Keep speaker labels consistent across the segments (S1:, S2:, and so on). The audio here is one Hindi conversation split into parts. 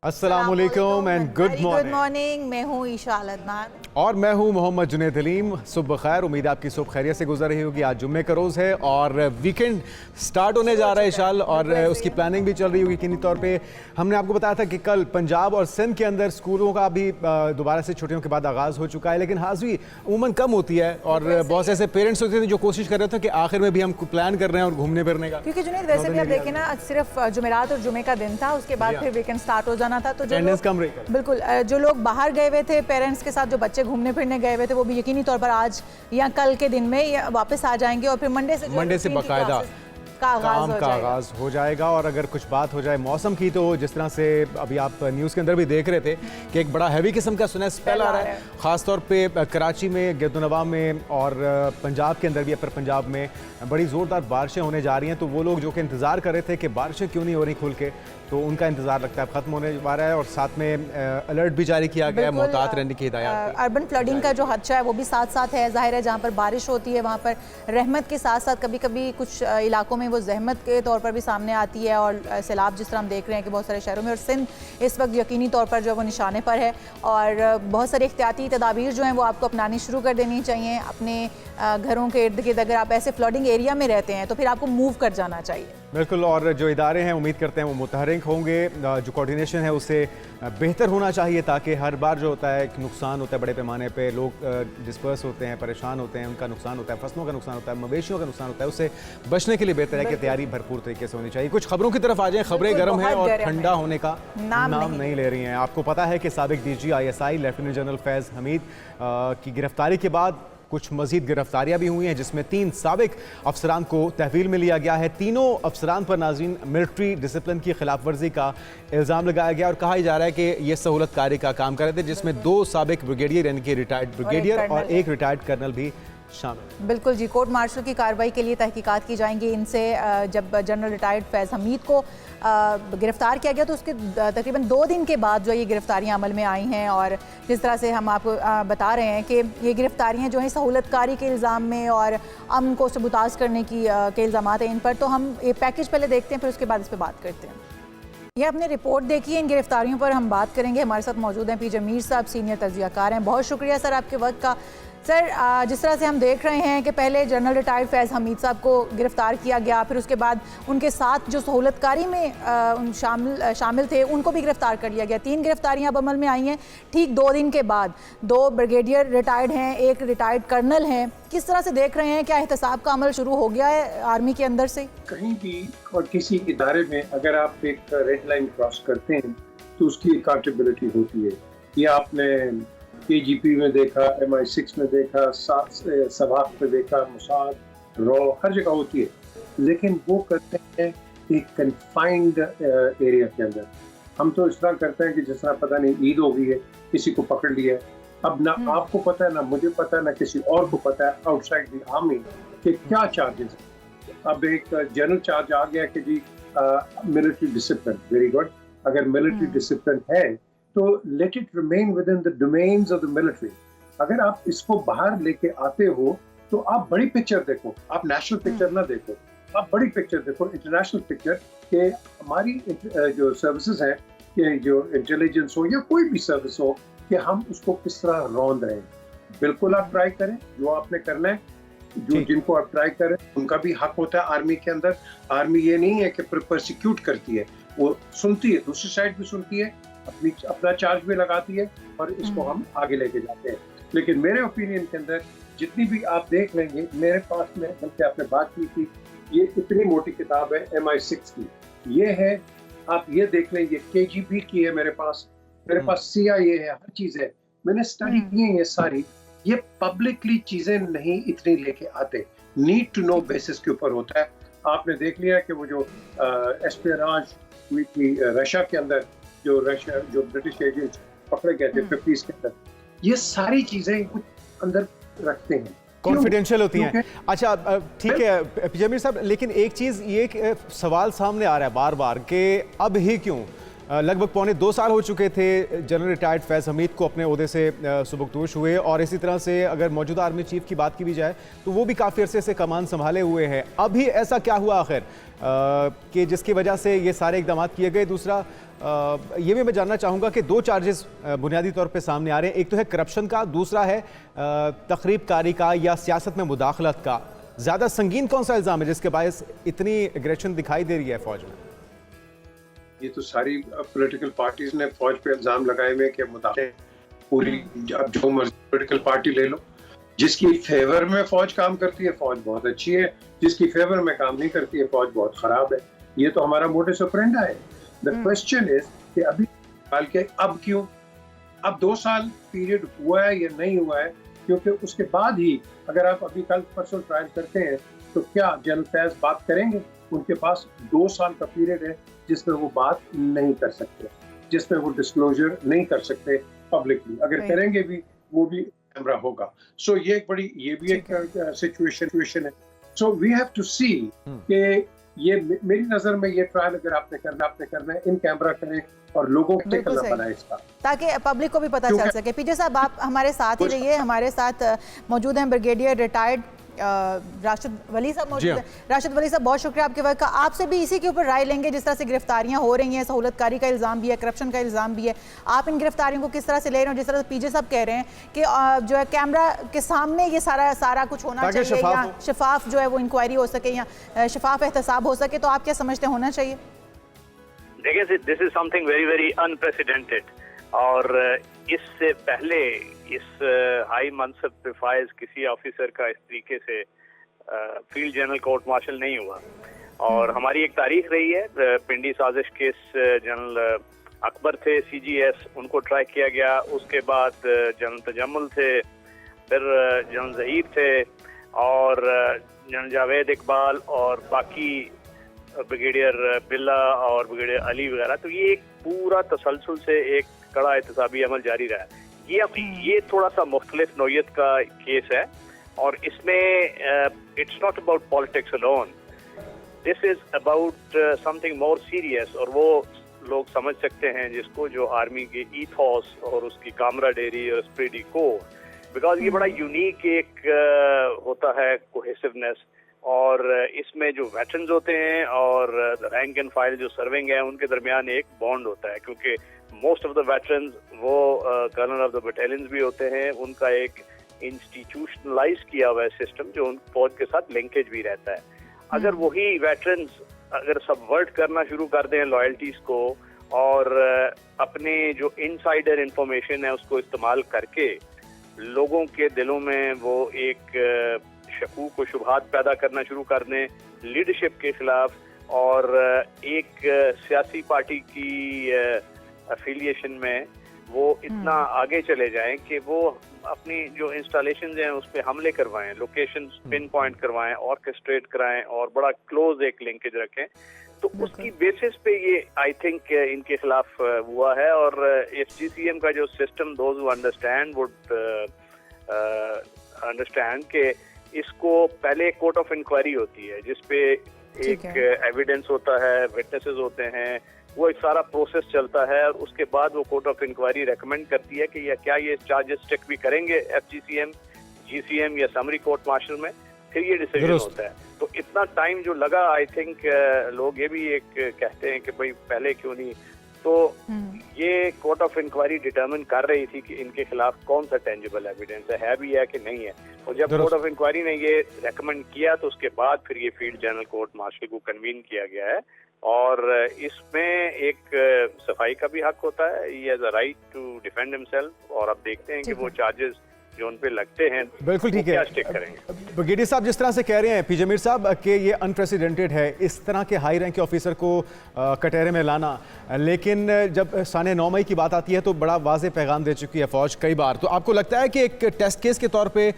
S1: अस्सलामुअलैकुम एंड गुड
S2: मॉर्निंग। मैं हूँ ईशा अदनान
S1: और मैं हूँ मोहम्मद जुनैद हलीम। सुबह खैर, उम्मीद है आपकी सुबह खैरियत से गुजर रही होगी। आज जुम्मे का रोज़ है और वीकेंड स्टार्ट होने जा रहा है शाल, और उसकी प्लानिंग भी चल रही होगी। यकीनी तौर पे हमने आपको बताया था कि कल पंजाब और सिंध के अंदर स्कूलों का भी दोबारा से छुट्टियों के बाद आगाज़ हो चुका है, लेकिन हाज़िरी उमूमन कम होती है और बहुत से ऐसे पेरेंट्स होते थे जो कोशिश कर रहे थे कि आखिर में भी हम प्लान कर रहे हैं और घूमने फिरने का।
S2: क्योंकि जुनैद वैसे भी आप देखें ना, सिर्फ जुमेरात और जुमे का दिन था, उसके बाद फिर वीकेंड स्टार्ट हो जाना था, तो जो
S1: कम रही।
S2: बिल्कुल जो लोग बाहर गए हुए थे पेरेंट्स के साथ, जो बच्चे घूमने फिरने गए हुए थे, वो भी यकीनी तौर पर आज या कल के दिन में वापस आ जाएंगे और फिर मंडे से बाकायदा
S1: काम का आगाज़ हो जाएगा। और अगर कुछ बात हो जाए मौसम की, तो जिस तरह से अभी आप न्यूज़ के अंदर भी देख रहे थे कि एक बड़ा हैवी किस्म का सुना स्पेल आ रहा है, ख़ासतौर पे कराची में, गिरदुनवा में और पंजाब के अंदर भी, अपर पंजाब में बड़ी ज़ोरदार बारिशें होने जा रही हैं। तो वो लोग जो कि इंतज़ार कर रहे थे कि बारिशें क्यों नहीं हो रही खुल के, तो उनका इंतज़ार लगता है ख़त्म होने वाला है। और साथ में अलर्ट भी जारी किया गया है, मोहतात रहने की हिदायत।
S2: अर्बन फ्लडिंग का जो खदशा है वो भी साथ साथ है। जाहिर है जहाँ पर बारिश होती है वहाँ पर रहमत के साथ साथ कभी कभी कुछ इलाकों में वो जहमत के तौर पर भी सामने आती है, और सैलाब जिस तरह हम देख रहे हैं कि बहुत सारे शहरों में, और सिंध इस वक्त यकीनी तौर पर जो वो निशाने पर है। और बहुत सारे एहतियाती तदाबीर जो हैं वो आपको अपनानी शुरू कर देनी चाहिए। अपने घरों के इर्द गिर्द अगर आप ऐसे फ्लडिंग एरिया में रहते हैं तो फिर आपको मूव कर जाना चाहिए।
S1: बिल्कुल, और जो इदारे हैं उम्मीद करते हैं वो मुतहरिक होंगे, जो कोऑर्डिनेशन है उससे बेहतर होना चाहिए, ताकि हर बार जो होता है एक नुकसान होता है बड़े पैमाने पे, लोग डिस्पर्स होते हैं, परेशान होते हैं, उनका नुकसान होता है, फसलों का नुकसान होता है, मवेशियों का नुकसान होता है, उससे बचने के लिए बेहतर है कि तैयारी भरपूर तरीके से होनी चाहिए। कुछ खबरों की तरफ आ जाएं। खबरें गर्म हैं और ठंडा होने का नाम नहीं ले रही हैं। आपको पता है कि साबिक DG ISI लेफ्टिनेंट जनरल फैज़ हमीद की गिरफ्तारी के बाद कुछ मजीद गिरफ्तारियां भी हुई हैं, जिसमें 3 साबिक अफसरान को तहवील में लिया गया है। तीनों अफसरान पर नाज़रीन मिलिट्री डिसिप्लिन की खिलाफ वर्जी का इल्ज़ाम लगाया गया और कहा जा रहा है कि ये सहूलत कारी का काम कर रहे थे, जिसमें 2 साबिक ब्रिगेडियर यानी कि रिटायर्ड ब्रिगेडियर और एक रिटायर्ड कर्नल भी शामिल।
S2: बिल्कुल जी, कोर्ट मार्शल की कार्रवाई के लिए तहकीकात की जाएंगी इनसे। जब जनरल रिटायर्ड फैज़ हमीद को गिरफ्तार किया गया तो उसके तकरीबन 2 दिन के बाद जो ये गिरफ्तारियां अमल में आई हैं, और जिस तरह से हम आपको बता रहे हैं कि ये गिरफ्तारियां जो हैं सहूलतकारी के इल्ज़ाम में और अमन को सबूताज करने की के इल्ज़ाम हैं इन पर। तो हम ये पैकेज पहले देखते हैं, फिर उसके बाद इस पर बात करते हैं। ये आपने रिपोर्ट देखी है, इन गिरफ्तारियों पर हम बात करेंगे। हमारे साथ मौजूद हैं पी जमीर साहब, सीनियर तज्ज़ियाकार हैं। बहुत शुक्रिया सर आपके वक्त का। सर, जिस तरह से हम देख रहे हैं कि पहले जनरल रिटायर्ड फैज़ हमीद साहब को गिरफ्तार किया गया, फिर उसके बाद उनके साथ जो सहूलतकारी में शामिल थे उनको भी गिरफ्तार कर लिया गया। 3 गिरफ्तारियां अब अमल में आई हैं ठीक 2 दिन के बाद। 2 ब्रिगेडियर रिटायर्ड हैं, एक रिटायर्ड कर्नल हैं। किस तरह से देख रहे हैं, क्या एहतसाब का अमल शुरू हो गया है आर्मी के अंदर से?
S3: कहीं भी और किसी इदारे में अगर आप एक रेड लाइन क्रॉस करते हैं तो उसकी अकाउंटेबिलिटी होती है। ये आपने KGP में देखा, MI6 में देखा, सवाक में देखा, मुसाद, रॉ, हर जगह होती है। लेकिन वो करते हैं एक कन्फाइंड एरिया के अंदर। हम तो इस तरह करते हैं कि जिस तरह पता नहीं ईद हो गई है, किसी को पकड़ लिया। अब ना आपको पता है, ना मुझे पता है, ना किसी और को पता है आउटसाइड द आर्मी कि क्या चार्जेस है। अब एक जनरल चार्ज आ गया कि जी मिलिट्री डिसिप्लिन, वेरी गुड। अगर मिलिट्री डिसिप्लिन है तो let it remain with in the domains of the military. अगर आप इसको बाहर लेके आते हो तो आप बड़ी पिक्चर देखो, आप नेशनल पिक्चर ना देखो, आप बड़ी पिक्चर देखो, इंटरनेशनल पिक्चर कि हमारी जो सर्विसेज हैं, कि जो इंटेलिजेंस हो या कोई भी सर्विस हो, कि हम उसको किस तरह रौंद रहे हैं। बिल्कुल आप ट्राई करें जो आपने करना है, जिनको आप ट्राई करें उनका भी हक होता है आर्मी के अंदर। आर्मी ये नहीं है कि प्रोसिक्यूट करती है, वो सुनती है, दूसरी साइड भी सुनती है, अपना चार्ज भी लगाती है, और इसको हम आगे लेके जाते हैं। लेकिन मेरे ओपिनियन के अंदर जितनी भी आप देख लेंगे, मेरे पास में बल्कि आपने बात की थी, ये इतनी मोटी किताब है MI6 की, ये है, आप ये देख लें, ये KGB की है मेरे पास CIA है, हर चीज है, मैंने स्टडी की है ये सारी। ये पब्लिकली चीजें नहीं इतनी लेके आते, नीड टू नो बेसिस के ऊपर होता है। आपने देख लिया कि वो जो एस्पेराज हुई थी रशिया के अंदर, जो ब्रिटिश एजेंट्स पकड़े गए थे 50s के अंदर, ये सारी चीजें कुछ अंदर रखते हैं,
S1: कॉन्फिडेंशियल होती हैं। अच्छा, ठीक है जमीर साहब, लेकिन एक चीज़ ये सवाल सामने आ रहा है बार बार कि अब ही क्यों लगभग 2.25 साल हो चुके थे जनरल रिटायर्ड फैज़ हमीद को अपने ओहदे से सुबकदोश हुए, और इसी तरह से अगर मौजूदा आर्मी चीफ की बात की भी जाए तो वो भी काफ़ी अरसे से कमान संभाले हुए हैं। अभी ऐसा क्या हुआ आखिर कि जिसकी वजह से ये सारे इकदाम किए गए? दूसरा ये भी मैं जानना चाहूँगा कि 2 चार्जेस बुनियादी तौर पे सामने आ रहे हैं। एक तो है करप्शन का, दूसरा है तखरीबकारी का या सियासत में मुदाखलत का। ज़्यादा संगीन कौन सा इल्ज़ाम है जिसके बायस इतनी एग्रेशन दिखाई दे रही है फ़ौज में?
S3: ये तो सारी पॉलिटिकल पार्टीज ने फौज पे इल्जाम लगाए हुए कि मुदाखलत पूरी, अब जो मर्जी पॉलिटिकल पार्टी ले लो, जिसकी फेवर में फौज काम करती है फौज बहुत अच्छी है, जिसकी फेवर में काम नहीं करती है फौज बहुत खराब है। ये तो हमारा मोडस ऑपरेंडी है। द क्वेश्चन इज कि अभी के अब क्यों, अब 2 साल पीरियड हुआ है या नहीं हुआ है, क्योंकि उसके बाद ही अगर आप अभी कल परसों ट्रायल करते हैं तो क्या जनरल फैज बात करेंगे? उनके पास 2 साल का पीरियड है जिसमें वो बात नहीं कर सकते, जिसमें वो डिस्क्लोजर नहीं कर सकते पब्लिकली। अगर करेंगे भी वो भी कैमरा होगा। सो ये एक बड़ी, ये भी एक सिचुएशन है। सो वी हैव टू सी कि ये मेरी नजर में ये ट्रायल अगर आपने करना है इन कैमरा करें और लोगों को करना बनाए इसका, ताकि
S2: पब्लिक को भी पता चल सके। पीजे साहब, आप हमारे साथ ही रहिए। हमारे साथ मौजूद हैं ब्रिगेडियर रिटायर्ड राशिद वली साहब मौजूद हैं। राशिद वली साहब, बहुत शुक्रिया आपके वक्त का। आपसे भी इसी के ऊपर राय लेंगे। जिस तरह से गिरफ्तारियां हो रही हैं, सहूलतकारी का इल्ज़ाम भी है, करप्शन का इल्ज़ाम भी है, आप इन गिरफ्तारियों को किस तरह से ले रहे हो? जिस तरह से पीजे साहब कह रहे हैं कि जो है कैमरा के सामने ये सारा कुछ होना चाहिए, या शफाफ जो है वो इंक्वायरी हो सके, या शफाफ एहतसाब हो सके, तो आप क्या समझते होना चाहिए?
S4: देखिए, this is something very very unprecedented, और इससे पहले इस हाई मनसब पे फाइज किसी ऑफिसर का इस तरीके से फील्ड जनरल कोर्ट मार्शल नहीं हुआ। और हमारी एक तारीख रही है, पिंडी साजिश केस जनरल अकबर थे CGS, उनको ट्राई किया गया। उसके बाद जनरल तजम्मुल थे, फिर जनरल जहीर थे, और जनरल जावेद इकबाल, और बाकी ब्रिगेडियर बिल्ला और ब्रिगेडियर अली वगैरह। तो ये एक पूरा तसलसल से एक कड़ा एहतसाबी अमल जारी रहा है। ये थोड़ा सा मुख्तलिफ नौयत का केस है, और इसमें it's not about politics alone, this is about something more serious. और वो लोग समझ सकते हैं जिसको जो आर्मी के ईथॉस और उसकी कामराडेरी और स्प्रिट डी कोर, बिकॉज ये बड़ा यूनिक एक होता है कोहेसिवनेस, और इसमें जो वेटरन्स होते हैं और रैंक एंड फाइल जो सर्विंग है उनके दरमियान एक बॉन्ड होता है, क्योंकि मोस्ट ऑफ द वेटरन्स वो कर्नल ऑफ द बटालियंस भी होते हैं। उनका एक इंस्टीट्यूशनलाइज किया हुआ है सिस्टम जो उन फौज के साथ लिंकेज भी रहता है। अगर वही वेटरन्स अगर सबवर्ट करना शुरू कर दें लॉयल्टीज को, और अपने जो इनसाइडर इंफॉर्मेशन है उसको इस्तेमाल करके लोगों के दिलों में वो एक शकूक व शुबहात पैदा करना शुरू कर दें लीडरशिप के खिलाफ, और एक सियासी पार्टी की एफिलिएशन में वो इतना आगे चले जाएं कि वो अपनी जो इंस्टॉलेशंस हैं उस पर हमले करवाएं, लोकेशन पिन पॉइंट करवाएं, ऑर्केस्ट्रेट कराएं, और बड़ा क्लोज एक लिंकेज रखें। तो उसकी बेसिस पे ये आई थिंक इनके खिलाफ हुआ है। और FGCM का जो system, those who understand would understand के इसको पहले कोर्ट ऑफ इंक्वायरी होती है जिसपे एक एविडेंस होता है, विटनेसेस होते हैं, वो एक सारा प्रोसेस चलता है, और उसके बाद वो कोर्ट ऑफ इंक्वायरी रेकमेंड करती है कि क्या ये चार्जेस स्टिक भी करेंगे FGCM, GCM या समरी कोर्ट मार्शल में, फिर ये डिसीजन होता है। तो इतना टाइम जो लगा, आई थिंक लोग ये भी एक कहते हैं कि भाई पहले क्यों नहीं। तो ये कोर्ट ऑफ इंक्वायरी डिटरमिन कर रही थी कि इनके खिलाफ कौन सा टेंजिबल एविडेंस है भी है कि नहीं है। और जब कोर्ट ऑफ इंक्वायरी ने ये रेकमेंड किया तो उसके बाद फिर ये फील्ड जनरल कोर्ट मार्शल को कन्वीन किया गया है, और इसमें एक सफाई का भी हक होता है, he has a right to defend himself. और अब देखते हैं कि वो चार्जेस जो उन पे लगते हैं
S1: बिल्कुल ठीक है। ब्रिगेडियर साहब जिस तरह से कह रहे हैं पीजे मीर साहब कि ये अनप्रेसिडेंटेड है इस तरह के हाई रैंक के ऑफिसर को कटहरे में लाना, लेकिन जब साने 9 मई की बात आती है तो बड़ा वाज़ेह पैगाम दे चुकी है फौज कई बार। तो आपको लगता है कि एक टेस्ट केस के तौर पे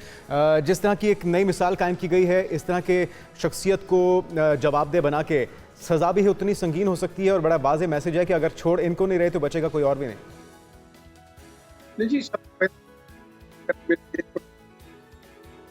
S1: जिस तरह की एक नई मिसाल कायम की गई है, इस तरह के शख्सियत को जवाबदेह बना के सज़ा भी उतनी संगीन हो सकती है, और बड़ा वाज़ेह मैसेज है कि अगर छोड़ इनको नहीं रहे तो बचेगा कोई और भी नहीं?
S3: जी,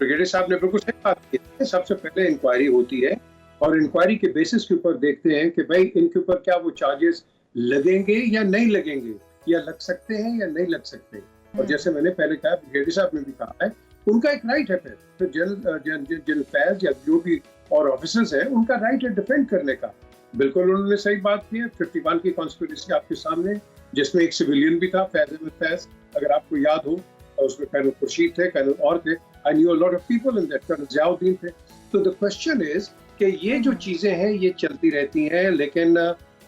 S3: ब्रिगेडियर साहब ने बिल्कुल सही बात की है। सबसे पहले इंक्वायरी होती है, और इंक्वायरी के बेसिस के ऊपर देखते हैं कि भाई इनके ऊपर क्या वो चार्जेस लगेंगे या नहीं लगेंगे, या लग सकते हैं या नहीं लग सकते। और जैसे मैंने पहले कहा, ब्रिगेडियर साहब ने भी कहा है, उनका एक राइट है, फिर जनरल फैज या जो भी और ऑफिसर्स हैं, उनका राइट है डिफेंड करने का। बिल्कुल उन्होंने सही बात की है। 51 की कॉन्स्पिरेसी आपके सामने, जिसमें एक सिविलियन भी था, फैज अहमद फैज, अगर आपको याद हो, उसमें कर्नल खुर्शीद थे, कर्नल और थे, I knew a lot of people in that, colonel Ziauddin थे। तो द क्वेश्चन इज कि ये जो चीजें हैं ये चलती रहती हैं, लेकिन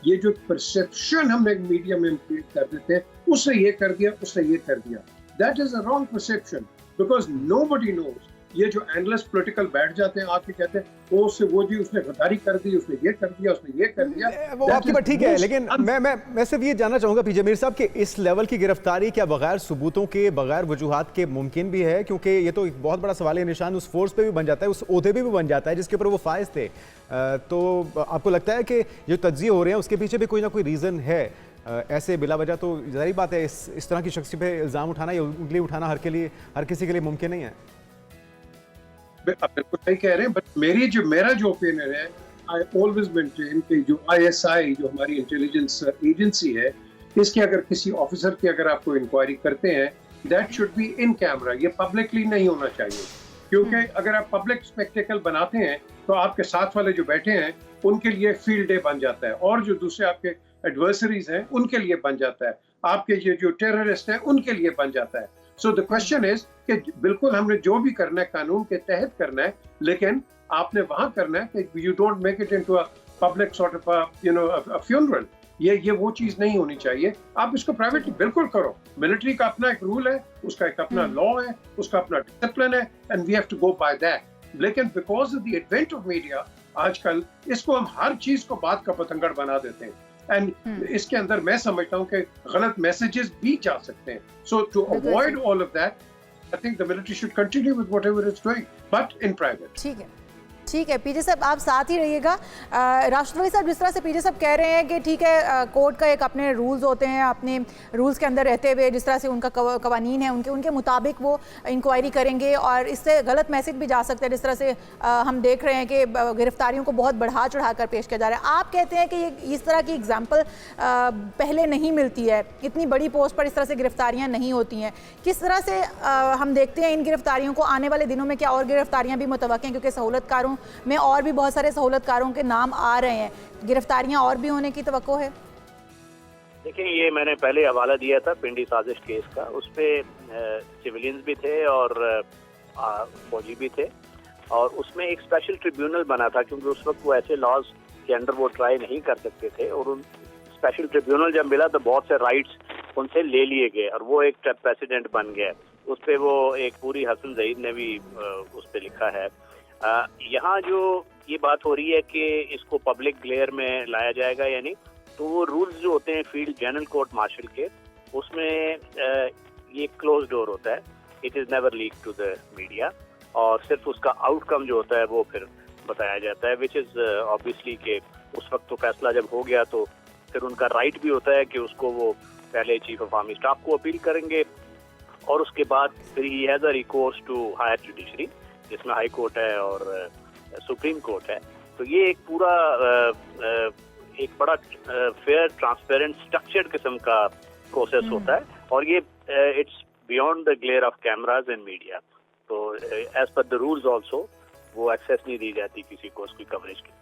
S3: ये जो परसेप्शन हम एक मीडिया में कर देते हैं, उसने ये कर दिया, उसने ये कर दिया, that is a wrong perception, because nobody knows. ये जो एनालिस्ट पॉलिटिकल बैठ जाते हैं, आके कहते हैं वो जी उसने गद्दारी कर दी, उसने ये कर दिया, उसने ये कर दिया।
S1: वो आपकी बात ठीक है, लेकिन मैं सिर्फ ये जानना चाहूंगा पीजे मीर साहब कि इस लेवल की गिरफ्तारी क्या बगैर सबूतों के, बगैर वजूहात के मुमकिन भी है? क्योंकि ये तो एक बहुत बड़ा सवालिया निशान उस फोर्स पे भी बन जाता है, उस ओहदे पे भी बन जाता है जिसके ऊपर वो फायज थे। तो आपको लगता है कि जो तज्जिए हो रहे हैं उसके पीछे भी कोई ना कोई रीज़न है? ऐसे बिला वजह तो ज़ाहिर बात है इस तरह की शख्सियत पे इल्ज़ाम उठाना या उंगली उठाना हर किसी के लिए मुमकिन नहीं है।
S3: बिल्कुल सही कह रहे हैं, बट मेरा जो ओपिनियन है, आई ऑलवेज मेंटेन कि जो ISI जो हमारी इंटेलिजेंस एजेंसी है, इसके अगर किसी ऑफिसर की अगर आपको इंक्वायरी करते हैं, that should be in camera, ये पब्लिकली नहीं होना चाहिए। क्योंकि अगर आप पब्लिक स्पेक्टेकल बनाते हैं तो आपके साथ वाले जो बैठे हैं उनके लिए फील्ड डे बन जाता है, और जो दूसरे आपके एडवर्सरीज हैं उनके लिए बन जाता है, आपके ये जो टेररिस्ट हैं उनके लिए बन जाता है। सो द क्वेश्चन इज कि बिल्कुल हमने जो भी करना है कानून के तहत करना है, लेकिन आपने वहां करना है कि you don't make it into a public sort of a funeral. ये वो चीज नहीं होनी चाहिए। आप इसको प्राइवेटली बिल्कुल करो, मिलिट्री का अपना एक रूल है, उसका एक अपना लॉ है, उसका अपना डिसिप्लिन है, and we have to go by that. लेकिन because of the advent of media, आजकल इसको हम हर चीज को बात का पतंगड़ बना देते हैं, एंड इसके अंदर मैं समझता हूँ कि गलत मैसेजेस भी जा सकते हैं। So to avoid all of that, I think the military should continue with whatever it's doing, but in private.
S2: ठीक है पीजे साहब, आप साथ ही रहिएगा। राष्ट्रपति साहब, जिस तरह से पीजे साहब कह रहे हैं कि ठीक है, कोर्ट का एक अपने रूल्स होते हैं, अपने रूल्स के अंदर रहते हुए जिस तरह से उनका कवानीन है उनके मुताबिक वो इंक्वायरी करेंगे, और इससे गलत मैसेज भी जा सकता है। जिस तरह से हम देख रहे हैं कि गिरफ्तारियों को बहुत बढ़ा चढ़ा कर पेश किया जा रहा है। आप कहते हैं कि ये इस तरह की एग्जाम्पल पहले नहीं मिलती है, इतनी बड़ी पोस्ट पर इस तरह से गिरफ्तारियाँ नहीं होती हैं। किस तरह से हम देखते हैं इन गिरफ्तारियों को? आने वाले दिनों में क्या और गिरफ्तारियाँ भी मुतवक्किल हैं? क्योंकि सहूलतकारों में और भी बहुत सारे सहूलतकारों के नाम आ रहे हैं, गिरफ्तारियां और भी होने की तवक्को है?
S4: देखिए, ये मैंने पहले हवाला दिया था पिंडी साजिश केस का, उस पे सिविलियंस भी थे और फौजी भी थे, और उसमें एक स्पेशल ट्रिब्यूनल बना था क्योंकि उस वक्त वो ऐसे लॉज के अंडर वो ट्राई नहीं कर सकते थे, और उन स्पेशल ट्रिब्यूनल जब मिला तो बहुत से राइट्स उनसे ले लिए गए और वो एक प्रेसिडेंट बन गया। उस पे वो एक पूरी हसन ज़हीद ने भी उस पे लिखा है। यहाँ जो ये बात हो रही है कि इसको पब्लिक ग्लेयर में लाया जाएगा या नहीं, तो वो रूल्स जो होते हैं फील्ड जनरल कोर्ट मार्शल के, उसमें ये क्लोज डोर होता है, it is never leak to the media, और सिर्फ उसका आउटकम जो होता है वो फिर बताया जाता है, विच इज़ ऑब्वियसली कि उस वक्त तो फैसला जब हो गया तो फिर उनका राइट भी होता है कि उसको वो पहले चीफ ऑफ आर्मी स्टाफ को अपील करेंगे, और उसके बाद फिर he has a recourse to higher judiciary, जिसमें हाई कोर्ट है और सुप्रीम कोर्ट है। तो ये एक पूरा एक बड़ा फेयर, ट्रांसपेरेंट, स्ट्रक्चर्ड किस्म का प्रोसेस होता है, और ये it's beyond the glare of cameras and media. तो as per the rules also वो एक्सेस नहीं दी जाती किसी को उसकी कवरेज की।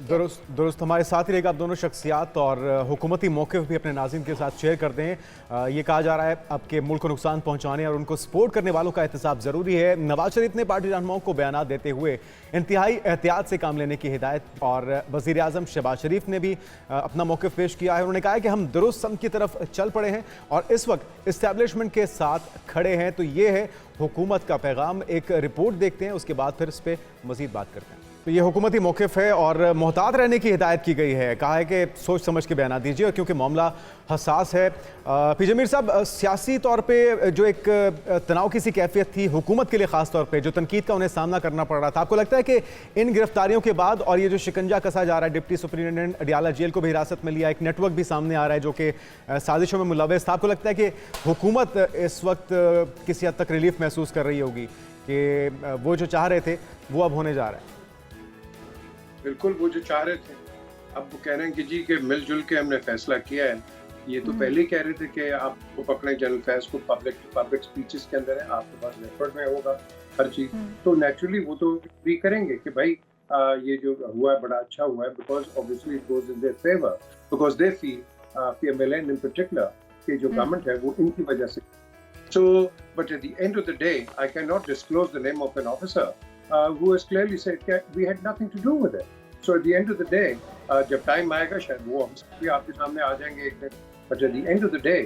S1: दुरुस्त हमारे साथ ही रहेगा आप दोनों शख्सियात, और हुकूमती मौक़िफ़ भी अपने नाज़रीन के साथ शेयर करते हैं। ये कहा जा रहा है आपके मुल्क को नुकसान पहुंचाने और उनको सपोर्ट करने वालों का एहतसाब ज़रूरी है। नवाज शरीफ ने पार्टी रहनुमाओं को बयान देते हुए इंतहाई एहतियात से काम लेने की हिदायत, और वज़ीर आज़म शहबाज शरीफ ने भी अपना मौक़िफ़ पेश किया है। उन्होंने कहा है कि हम दुरुस्त सम की तरफ चल पड़े हैं और इस वक्त इस्टेब्लिशमेंट के साथ खड़े हैं। तो ये है हुकूमत का पैगाम। एक रिपोर्ट देखते हैं, उसके बाद फिर इस पर मज़ीद बात करते हैं। तो ये हुकूमती मौक़िफ़ है और मोहतात रहने की हिदायत की गई है। कहा है कि सोच समझ के बयान दीजिए क्योंकि मामला हसास है। पीजे मीर साहब, सियासी तौर पे जो एक तनाव की सी कैफियत थी हुकूमत के लिए, ख़ास तौर पे जो तनकीद का उन्हें सामना करना पड़ रहा था, आपको लगता है कि इन गिरफ्तारियों के बाद और ये जो शिकंजा कसा जा रहा है, डिप्टी सुपरिटेंडेंट अडियाला जेल को भी हिरासत में लिया, एक नेटवर्क भी सामने आ रहा है जो कि साजिशों में मुलव्वस था, आपको लगता है कि हुकूमत इस वक्त किसी हद तक रिलीफ महसूस कर रही होगी कि वो जो चाह रहे थे वो अब होने जा रहा है?
S3: बिल्कुल, वो जो चाह रहे थे अब वो कह रहे हैं कि जी के मिलजुल के हमने फैसला किया है। ये तो पहले ही कह रहे थे कि आपको पकड़े जनरल फैज को पब्लिक स्पीचेस के अंदर है, आपके पास रेकॉर्ड में होगा हर चीज। तो नेचुरली वो तो भी करेंगे कि भाई ये जो हुआ है बड़ा अच्छा हुआ है, because obviously it goes in their favour, because they feel PMLN in particular कि जो गवर्नमेंट है वो इनकी वजह से। So, but at the end of the day, I cannot disclose the name of an officer who has clearly said that we had nothing to do with it. So at the end of the day, जब टाइम आएगा शायद वो भी आपके सामने आ जाएंगे एक दिन। But at the end of the day,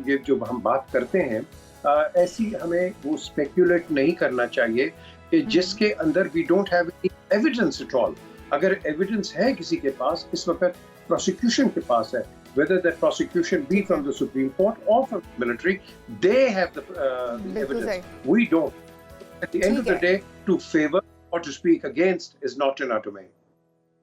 S3: ये जो हम बात करते हैं, ऐसी हमें वो स्पेक्यूलेट नहीं करना चाहिए कि जिसके अंदर we don't have any evidence at all. अगर एविडेंस है किसी के पास, इस वक्त प्रोसिक्यूशन के पास है, whether that prosecution be from the Supreme Court or from the military, they have the evidence. We don't. At the end of the day, to favor or to speak against is not in our domain.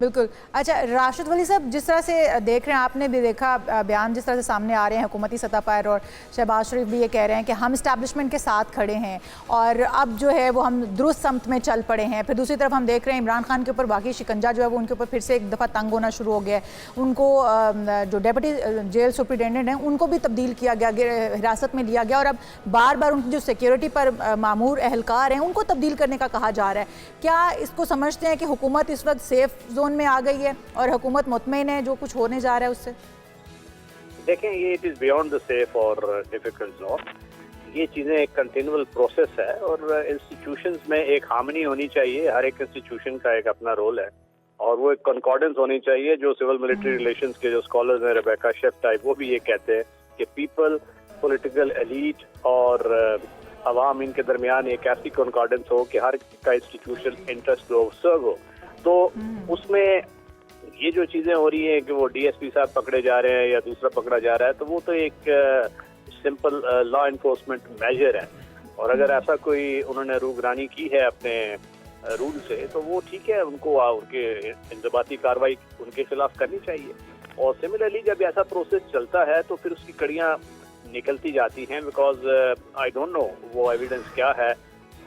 S2: बिल्कुल। अच्छा राशिद वली साहब, जिस तरह से देख रहे हैं, आपने भी देखा बयान जिस तरह से सामने आ रहे हैं हुकूमती सतह पर, और शहबाज शरीफ भी ये कह रहे हैं कि हम इस्टेब्लिशमेंट के साथ खड़े हैं और अब जो है वो हम दुरुस्त समत में चल पड़े हैं। फिर दूसरी तरफ हम देख रहे हैं इमरान खान के ऊपर बाकी शिकंजा जो है वो उनके ऊपर फिर से एक दफ़ा तंग होना शुरू हो गया है। उनको जो डेप्यूटी जेल सुप्रिटेंडेंट हैं उनको भी तब्दील किया गया, हिरासत में लिया गया, और अब बार बार उनकी जो सिक्योरिटी पर मामूर एहलकार हैं उनको तब्दील करने का कहा जा रहा है। क्या इसको समझते हैं कि हुकूमत इस वक्त सेफ जोन में आ गई है और हुकूमत मुतमईन है जो कुछ होने जा रहा है उससे?
S4: देखें, ये it is beyond the safe और डिफिकल्ट जोन। ये चीजें एक कंटिन्यूअल प्रोसेस है और इंस्टीट्यूशंस में एक हार्मनी होनी चाहिए। हर एक इंस्टीट्यूशन का एक अपना रोल है और वो एक कॉन्कॉर्डेंस होनी चाहिए। जो सिविल मिलिट्री रिलेशंस के जो स्कॉलर्स हैं, रेबेका शेफ टाइप, वो भी ये कहते हैं कि पीपल, पॉलिटिकल एलीट और अवाम, इनके दरमियान एक ऐसी कॉन्कॉर्डेंस हो कि हर का इंस्टीट्यूशन इंटरेस्ट को सर्व हो। तो उसमें ये जो चीजें हो रही हैं कि वो DSP साहब पकड़े जा रहे हैं या दूसरा पकड़ा जा रहा है, तो वो तो एक सिंपल लॉ इन्फोर्समेंट मेजर है। और अगर ऐसा कोई उन्होंने रूगरानी की है अपने रूल से, तो वो ठीक है, उनको उनके इंजबाती कार्रवाई उनके खिलाफ करनी चाहिए। और सिमिलरली जब ऐसा प्रोसेस चलता है तो फिर उसकी कड़ियाँ निकलती जाती हैं, बिकॉज आई डोंट नो वो एविडेंस क्या है,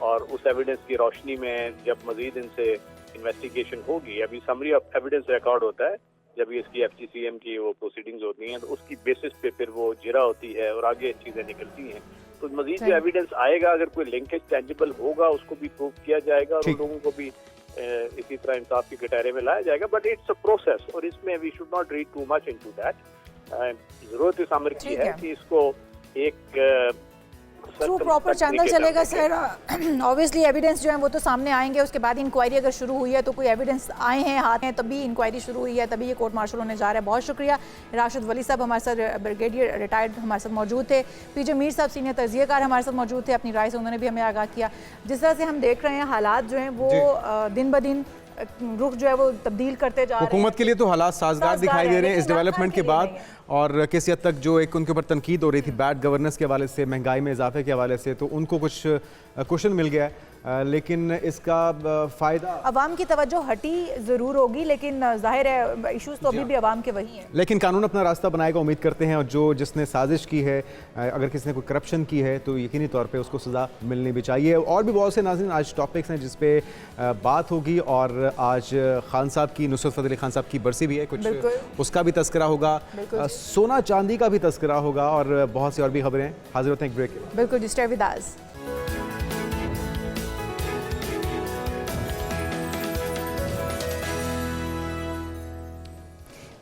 S4: और उस एविडेंस की रोशनी में जब मजीद इनसे इन्वेस्टिगेशन होगी, अभी समरी ऑफ एविडेंस रिकॉर्ड होता है, जब इसकी FGCM की वो प्रोसीडिंग्स होती हैं, तो उसकी बेसिस पे फिर वो जिरा होती है और आगे चीजें निकलती हैं। तो मजीद जो एविडेंस आएगा, अगर कोई लिंकेज टेंजिबल होगा, उसको भी प्रूव किया जाएगा और उन लोगों को भी इसी तरह इंसाफ के कटहरे में लाया जाएगा। बट इट्स अ प्रोसेस और इसमें we should not read too much into that. जरूरत इस अमर की है कि इसको एक
S2: थ्रू प्रॉपर चैनल चलेगा सर। ऑब्वियसली एविडेंस जो है वो तो सामने आएंगे, उसके बाद इंक्वायरी अगर शुरू हुई है तो कोई एविडेंस आए हैं हाथ में तभी इंक्वायरी शुरू हुई है, तभी ये कोर्ट मार्शल होने जा रहा है। बहुत शुक्रिया राशिद वली साहब हमारे साथ, ब्रिगेडियर रिटायर्ड हमारे साथ मौजूद थे। PJ मीर साहब सीनियर तजियाकार हमारे साथ मौजूद थे, अपनी राय से उन्होंने भी हमें आगाह किया। जिस तरह से हम देख रहे हैं हालात जो हैं वो दिन ब दिन रुख जो है वो तब्दील करते जा रहे हैं।
S1: हुकूमत के लिए तो हालात साजगार दिखाई दे रहे हैं इस डेवलपमेंट के बाद, और किसी हद तक जो एक उनके ऊपर तनकीद हो रही थी बैड गवर्नेंस के हवाले से, महंगाई में इजाफे के हवाले से, तो उनको कुछ क्वेश्चन मिल गया है। लेकिन इसका फ़ायदा अवाम की तवज्जो हटी ज़रूर होगी, लेकिन जाहिर है इशूज़ तो अभी भी अवाम के वही हैं। लेकिन कानून अपना रास्ता बनाएगा, उम्मीद करते हैं। और जिसने साजिश की है, अगर किसी ने कोई करप्शन की है, तो यकीनी तौर पे उसको सज़ा मिलनी भी चाहिए। और भी बहुत से नाज़रीन आज टॉपिक्स हैं जिस पे बात होगी, और आज खान साहब की, नुसरत फ़तेह अली खान साहब की बरसी भी है, कुछ उसका भी तस्करा होगा, सोना चांदी का भी तस्करा होगा, और बहुत सी और भी खबरें। हाजिर होते हैं एक ब्रेक।
S2: बिल्कुल जी, स्टे विद अस।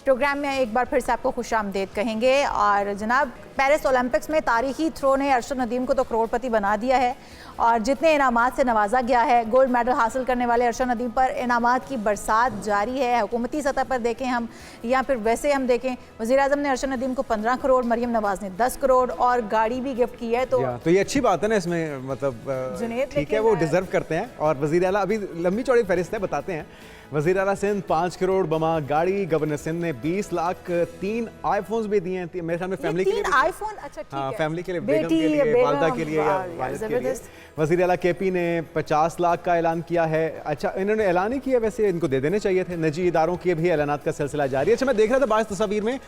S2: प्रोग्राम में एक बार फिर से आपको खुशामदीद कहेंगे। और जनाब, पेरिस ओलंपिक्स में तारीखी थ्रो ने अरशद नदीम को तो करोड़पति बना दिया है, और जितने इनामात से नवाजा गया है, गोल्ड मेडल हासिल करने वाले अरशद नदीम पर इनामात की बरसात जारी है। हुकूमती सतह पर देखें हम या फिर वैसे हम देखें, वज़ीर-ए-आज़म ने अरशद नदीम को 15 करोड़, मरियम नवाज ने 10 करोड़ और गाड़ी भी गिफ्ट की है। तो ये अच्छी बात है ना, इसमें मतलब ठीक है, वो डिजर्व करते हैं। और वज़ीर आला, अभी लंबी चौड़ी फहरिस्त है, बताते हैं। वज़ीर आला सिंध 5 करोड़ बमा गाड़ी, गवर्नर सिंध ने 20 लाख 3 आईफोन्स भी दिए हैं मेरे ख्याल में फैमिली के लिए। आईफोन, अच्छा ठीक
S1: हाँ,
S2: है,
S1: फैमिली के लिए, बेगम के लिए, वालदा के लिए या वालिद के लिए। वज़ीर आला केपी ने 50 लाख का ऐलान किया है। अच्छा, इन्होंने ऐलान ही किया, वैसे इनको दे देने चाहिए थे। निजी इदारों के भी ऐलानात का सिलसिला जारी है। अच्छा, मैं देख रहा था बाज़ तस्वीर में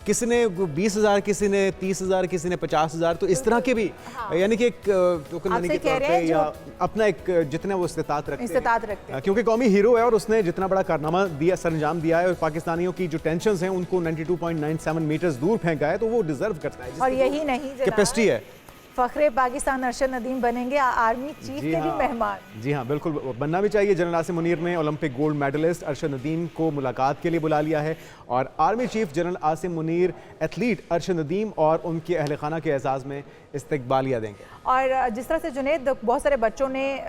S1: किसी ने 20,000, किसी ने 30,000, किसी ने 50,000, तो इस तरह के भी, यानी कि एक टोकन मनी के तौर पे या अपना एक जितना वो इस्तेताअत रखते हैं, क्योंकि कौमी हीरो है और उसने जितना बड़ा कारनामा दिया, सरंजाम दिया है और पाकिस्तानियों की जो टेंशंस हैं उनको 92.97 मीटर्स दूर फेंका है, तो वो डिजर्व करता है।
S2: और यही नहीं,
S1: कैपेसिटी है।
S2: फखरे पाकिस्तान अरशद नदीम बनेंगे आर्मी चीफ के भी मेहमान।
S1: जी हाँ, बिल्कुल बनना भी चाहिए। जनरल आसिम मुनीर ने Olympic gold medalist Arshad Nadeem को मुलाकात के लिए बुला लिया है और army chief general Asim Munir athlete Arshad Nadeem और उनके अहल खाना के एजाज़ में इस्तकबालिया देंगे। और
S2: जिस तरह से जुनैद, बहुत सारे बच्चों ने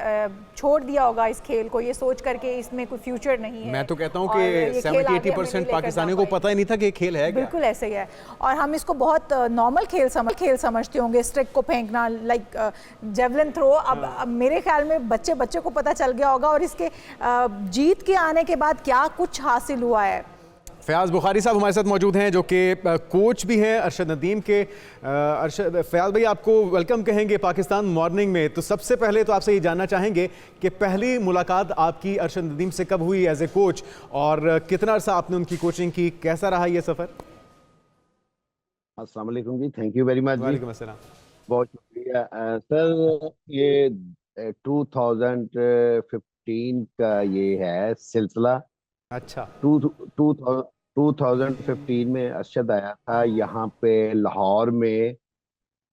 S2: छोड़ दिया होगा इस खेल को, ये सोच करके इसमें कोई फ्यूचर नहीं है।
S1: मैं तो कहता हूँ कि 70-80% पाकिस्तानियों को पता ही नहीं था कि खेल है।
S2: बिल्कुल ऐसे ही है और हम इसको बहुत नॉर्मल खेल समझते होंगे, स्टिक को फेंकना, लाइक जेवलिन थ्रो। अब मेरे ख्याल में बच्चे को पता चल गया होगा और इसके जीत के आने के बाद क्या कुछ हासिल हुआ है।
S1: फयाज बुखारी साहब हमारे साथ मौजूद हैं, जो कि कोच भी हैं अरशद नदीम के। अरशद, फयाज भाई आपको वेलकम कहेंगे पाकिस्तान मॉर्निंग में। तो सबसे पहले तो आपसे ये जानना चाहेंगे कि पहली मुलाकात आपकी अरशद नदीम से कब हुई एज ए कोच और कितना अर्सा आपने उनकी कोचिंग की, कैसा रहा ये सफ़र?
S5: अस्सलाम वालेकुम जी, थैंक यू वेरी मच।
S1: वालेकुम अस्सलाम।
S5: बहुत शुक्रिया सर। ये 2015 का ये है सिलसिला।
S1: अच्छा,
S5: 2015 में अरशद आया था यहाँ पे लाहौर में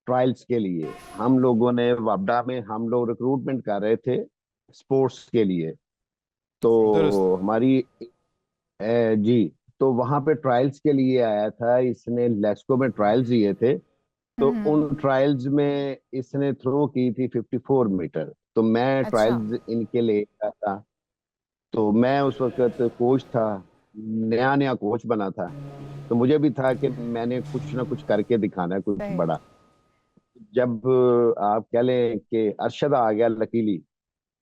S5: ट्रायल्स के लिए। हम लोगों ने वापडा में हम लोग रिक्रूटमेंट कर रहे थे स्पोर्ट्स के लिए, तो हमारी जी, तो वहाँ पे ट्रायल्स के लिए आया था। इसने लेस्को में ट्रायल्स दिए थे, तो उन ट्रायल्स में इसने थ्रो की थी 54 मीटर। तो मैं ट्रायल्स इनके लिए था, तो मैं उस वक्त कोच था, नया कोच बना था, तो मुझे भी था कि मैंने कुछ ना कुछ करके दिखाना है, कुछ बड़ा। जब आप कह लें कि अरशद आ गया लकीली,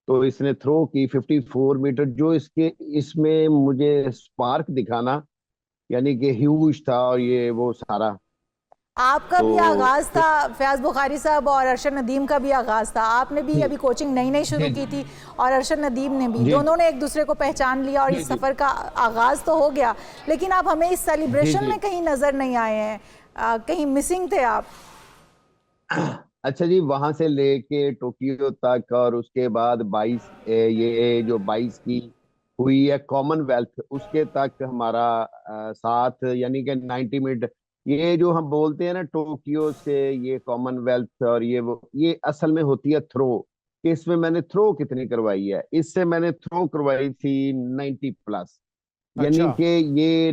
S5: तो इसने थ्रो की 54 मीटर, जो इसमें मुझे स्पार्क दिखाना, यानी कि ह्यूज था। और ये वो सारा
S2: आपका भी आगाज था फयाज बुखारी साहब और अरशद नदीम का भी आगाज था। आपने भी अभी कोचिंग नई शुरू की थी और अरशद नदीम ने भी, दोनों ने एक दूसरे को पहचान लिया और इस सफर का आगाज तो हो गया, लेकिन आप हमें इस सेलिब्रेशन में कहीं नजर नहीं आए हैं, कहीं मिसिंग थे आप।
S5: अच्छा जी, वहां से लेके टोक्यो तक और उसके बाद 22 की हुई है कॉमनवेल्थ, उसके तक हमारा साथ, यानी कि 90 मिनट। ये जो हम बोलते हैं ना टोक्यो से ये कॉमनवेल्थ, और ये असल में होती है थ्रो, कि इसमें मैंने थ्रो कितनी करवाई है। इससे मैंने थ्रो करवाई थी 90+, यानी कि ये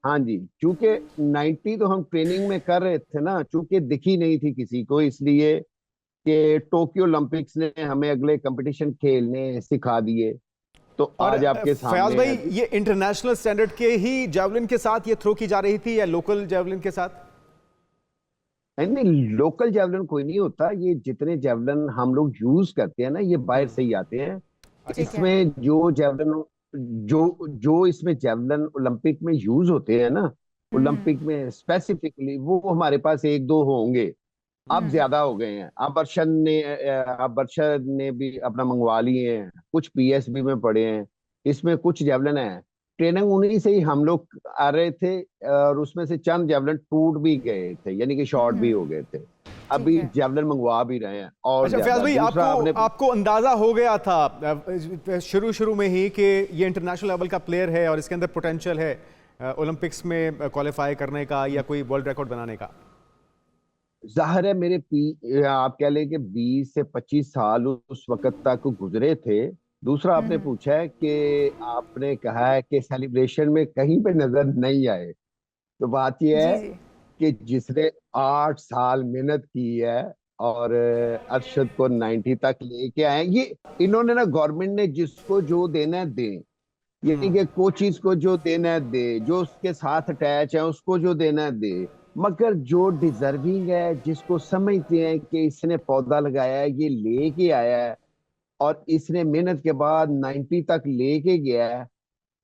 S5: हाँ जी, चूंकि 90 तो हम ट्रेनिंग में कर रहे थे ना, चूंकि दिखी नहीं थी किसी को, इसलिए कि टोक्यो ओलंपिक्स ने हमें अगले कंपटीशन खेलने सिखा दिए। तो आज आपके सामने
S1: फयाज भाई, ये इंटरनेशनल स्टैंडर्ड के ही जेवलिन के साथ ये थ्रो की जा रही थी या लोकल जेवलिन के साथ?
S5: नहीं, लोकल जेवलिन कोई नहीं होता। ये जितने जेवलिन हम लोग यूज करते हैं ना, ये बाहर से ही आते हैं। इसमें जो जेवलिन जो इसमें जेवलिन ओलंपिक में यूज होते हैं ना, ओलंपिक में स्पेसिफिकली, वो हमारे पास 1-2 होंगे। अब ज्यादा हो गए हैं। अब अरशद ने भी अपना मंगवा लिए हैं, कुछ पीएसबी में पड़े हैं। इसमें कुछ जेवलिन है, ट्रेनिंग उन्हीं से ही हम लोग आ रहे थे, और उसमें से चंद जेवलिन टूट भी गए थे, यानी कि शॉर्ट भी हो गए थे। अभी जेवलिन मंगवा भी रहे हैं। और
S1: अच्छा फयाज भाई, आपको अंदाजा हो गया था शुरू में ही कि ये इंटरनेशनल लेवल का प्लेयर है और इसके अंदर पोटेंशियल है ओलंपिक्स में क्वालिफाई करने का या कोई वर्ल्ड रिकॉर्ड बनाने का?
S5: जाहिर है, आप कह लें कि 20 से 25 साल उस वक्त तक गुजरे थे। दूसरा आपने पूछा है कि आपने कहा है कि सेलिब्रेशन में कहीं पे नजर नहीं आए। तो बात यह है कि जिसने 8 साल मेहनत की है और अरशद को 90 तक लेके आए, ये इन्होंने ना, गवर्नमेंट ने जिसको जो देना है दे, यानी कि कोचिज को जो देना है दे, जो उसके साथ अटैच है उसको जो देना है दे, मगर जो डिजर्विंग है, जिसको समझते हैं कि इसने पौधा लगाया है, ये लेके आया है और इसने मेहनत के बाद 90 तक लेके गया है,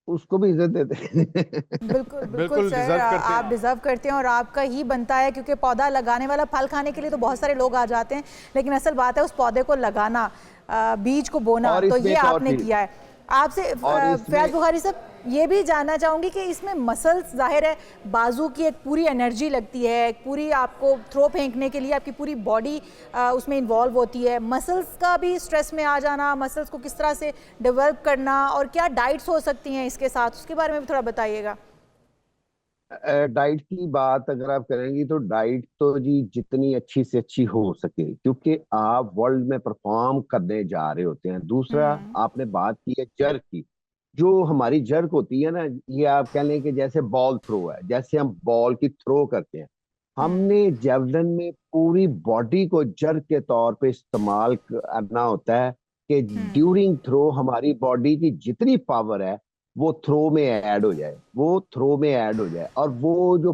S5: उसको भी इज्जत देते हैं।
S2: बिल्कुल बिल्कुल
S1: बिल्कुल
S2: सर,
S1: डिजर्व करते हैं
S2: आप डिजर्व करते हैं और आपका ही बनता है, क्योंकि पौधा लगाने वाला, फल खाने के लिए तो बहुत सारे लोग आ जाते हैं, लेकिन असल बात है उस पौधे को लगाना, बीज को बोना,
S5: और
S2: तो
S5: इसमें
S2: ये
S5: एक और
S2: आपने
S5: चीज,
S2: किया है। आपसे
S5: और इसमें
S2: फयाज बुखारी साहब ये भी जानना चाहूंगी कि इसमें मसल्स, जाहिर है बाजू की एक पूरी एनर्जी लगती है, एक पूरी आपको थ्रो फेंकने के लिए आपकी पूरी बॉडी उसमें इन्वॉल्व होती है, मसल्स का भी स्ट्रेस में आ जाना, मसल्स को किस तरह से डेवलप करना और क्या डाइट्स हो सकती हैं इसके साथ, उसके बारे में भी थोड़ा बताइएगा।
S5: डाइट की बात अगर आप करेंगी तो डाइट तो जी जितनी अच्छी से अच्छी हो सके, क्योंकि आप वर्ल्ड में परफॉर्म करने जा रहे होते हैं। दूसरा, आपने बात की है जर्क की। जो हमारी जर्क होती है ना, ये आप कह लें कि जैसे बॉल थ्रो है, जैसे हम बॉल की थ्रो करते हैं, हमने जेवलिन में पूरी बॉडी को जर्क के तौर पे इस्तेमाल करना होता है कि ड्यूरिंग थ्रो हमारी बॉडी की जितनी पावर है वो थ्रो में ऐड हो जाए, वो थ्रो में ऐड हो जाए। और वो जो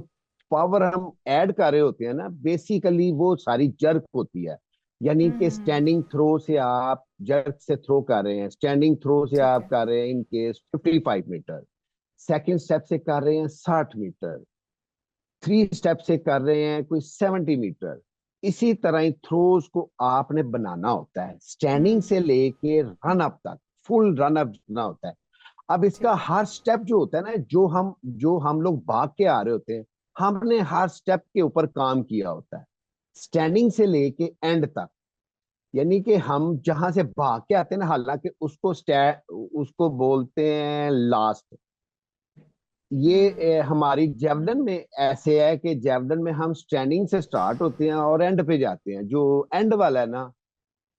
S5: पावर हम ऐड कर रहे होते हैं ना, बेसिकली वो सारी जर्क होती है। यानी कि स्टैंडिंग थ्रो से आप जर्क से थ्रो कर रहे हैं, स्टैंडिंग थ्रो से
S2: ठीक
S5: आप
S2: है।
S5: कर रहे हैं in case 55 metre, second step से कर रहे हैं 60 मीटर, 3 स्टेप से कर रहे हैं कोई 70 मीटर। इसी तरह ही थ्रोज को आपने बनाना होता है, स्टैंडिंग से लेके रन अप तक, फुल रन अप करना होता है। अब इसका हर स्टेप जो होता है ना, जो हम लोग भाग के आ रहे होते हैं, हमने हर स्टेप के ऊपर काम किया होता है, स्टैंडिंग से लेके एंड तक। यानी कि हम जहां से भाग के आते हैं ना, हालांकि उसको बोलते हैं लास्ट। ये हमारी जेवलिन में ऐसे है कि जेवलिन में हम स्टैंडिंग से स्टार्ट होते हैं और एंड पे जाते हैं। जो एंड वाला है ना,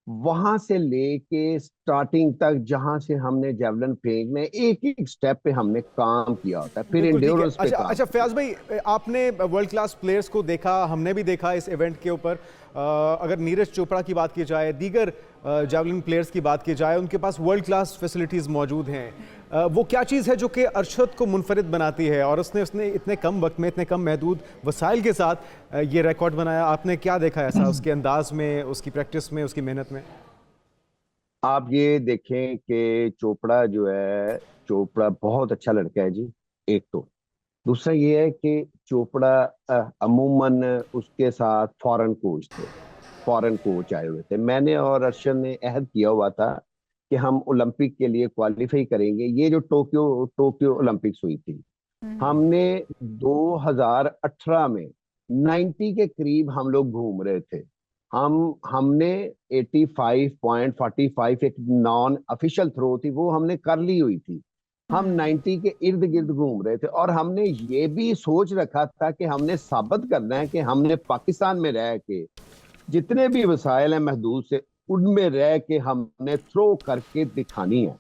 S5: वहां से लेके स्टार्टिंग तक जहां से हमने जेवलिन फेंकने, एक एक स्टेप पे हमने काम किया होता है, फिर
S1: बिल्कुल ठीक है।
S5: एंड्योरेंस पे
S1: अच्छा
S5: काम
S1: अच्छा,
S5: किया।
S1: फयाज भाई, आपने वर्ल्ड क्लास प्लेयर्स को देखा, हमने भी देखा इस इवेंट के ऊपर। अगर नीरज चोपड़ा की बात की जाए, दीगर जावलिन प्लेयर्स की बात की जाए, उनके पास वर्ल्ड क्लास फैसिलिटीज़ मौजूद हैं। वो क्या चीज़ है जो कि अरशद को मुनफरिद बनाती है और उसने इतने कम वक्त में, इतने कम महदूद वसाइल के साथ ये रिकॉर्ड बनाया? आपने क्या देखा ऐसा उसके अंदाज में, उसकी प्रैक्टिस में, उसकी मेहनत में?
S5: आप ये देखें कि चोपड़ा जो है, चोपड़ा बहुत अच्छा लड़का है जी, एक तो। दूसरा ये है कि चोपड़ा अमूमन उसके साथ फॉरेन कोच थे, फॉरेन कोच आए हुए थे। मैंने और अर्शद ने अहद किया हुआ था कि हम ओलंपिक के लिए क्वालिफाई करेंगे। ये जो टोक्यो टोक्यो ओलंपिक्स हुई थी, हमने 2018 में 90 के करीब हम लोग घूम रहे थे। हमने 85.45 एक नॉन ऑफिशियल थ्रो थी, वो हमने कर ली हुई थी। हम 90 के इर्द गिर्द घूम रहे थे और हमने ये भी सोच रखा था कि हमने साबित करना है कि हमने पाकिस्तान में रह के जितने भी वसाइल हैं महदूद से, उनमें रह के हमने थ्रो करके दिखानी है।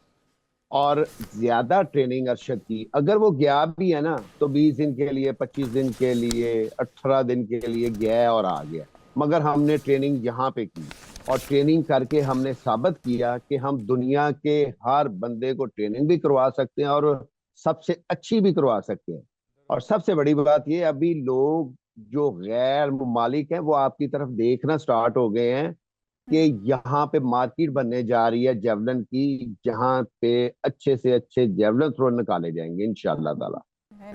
S5: और ज्यादा ट्रेनिंग अरशद की, अगर वो गया भी है ना तो 20 दिन के लिए, 25 दिन के लिए, 18 दिन के लिए गया और आ गया। मगर हमने ट्रेनिंग यहाँ पे की और ट्रेनिंग करके हमने साबित किया कि हम दुनिया के हर बंदे को ट्रेनिंग भी करवा सकते हैं और सबसे अच्छी भी करवा सकते हैं। और सबसे बड़ी बात ये, अभी लोग जो गैर मुमालिक हैं वो आपकी तरफ देखना स्टार्ट हो गए हैं कि यहाँ पे मार्केट बनने जा रही है जेवलिन की, जहाँ पे अच्छे से अच्छे जेवलिन थ्रो निकाले जाएंगे इंशाअल्लाह ताला।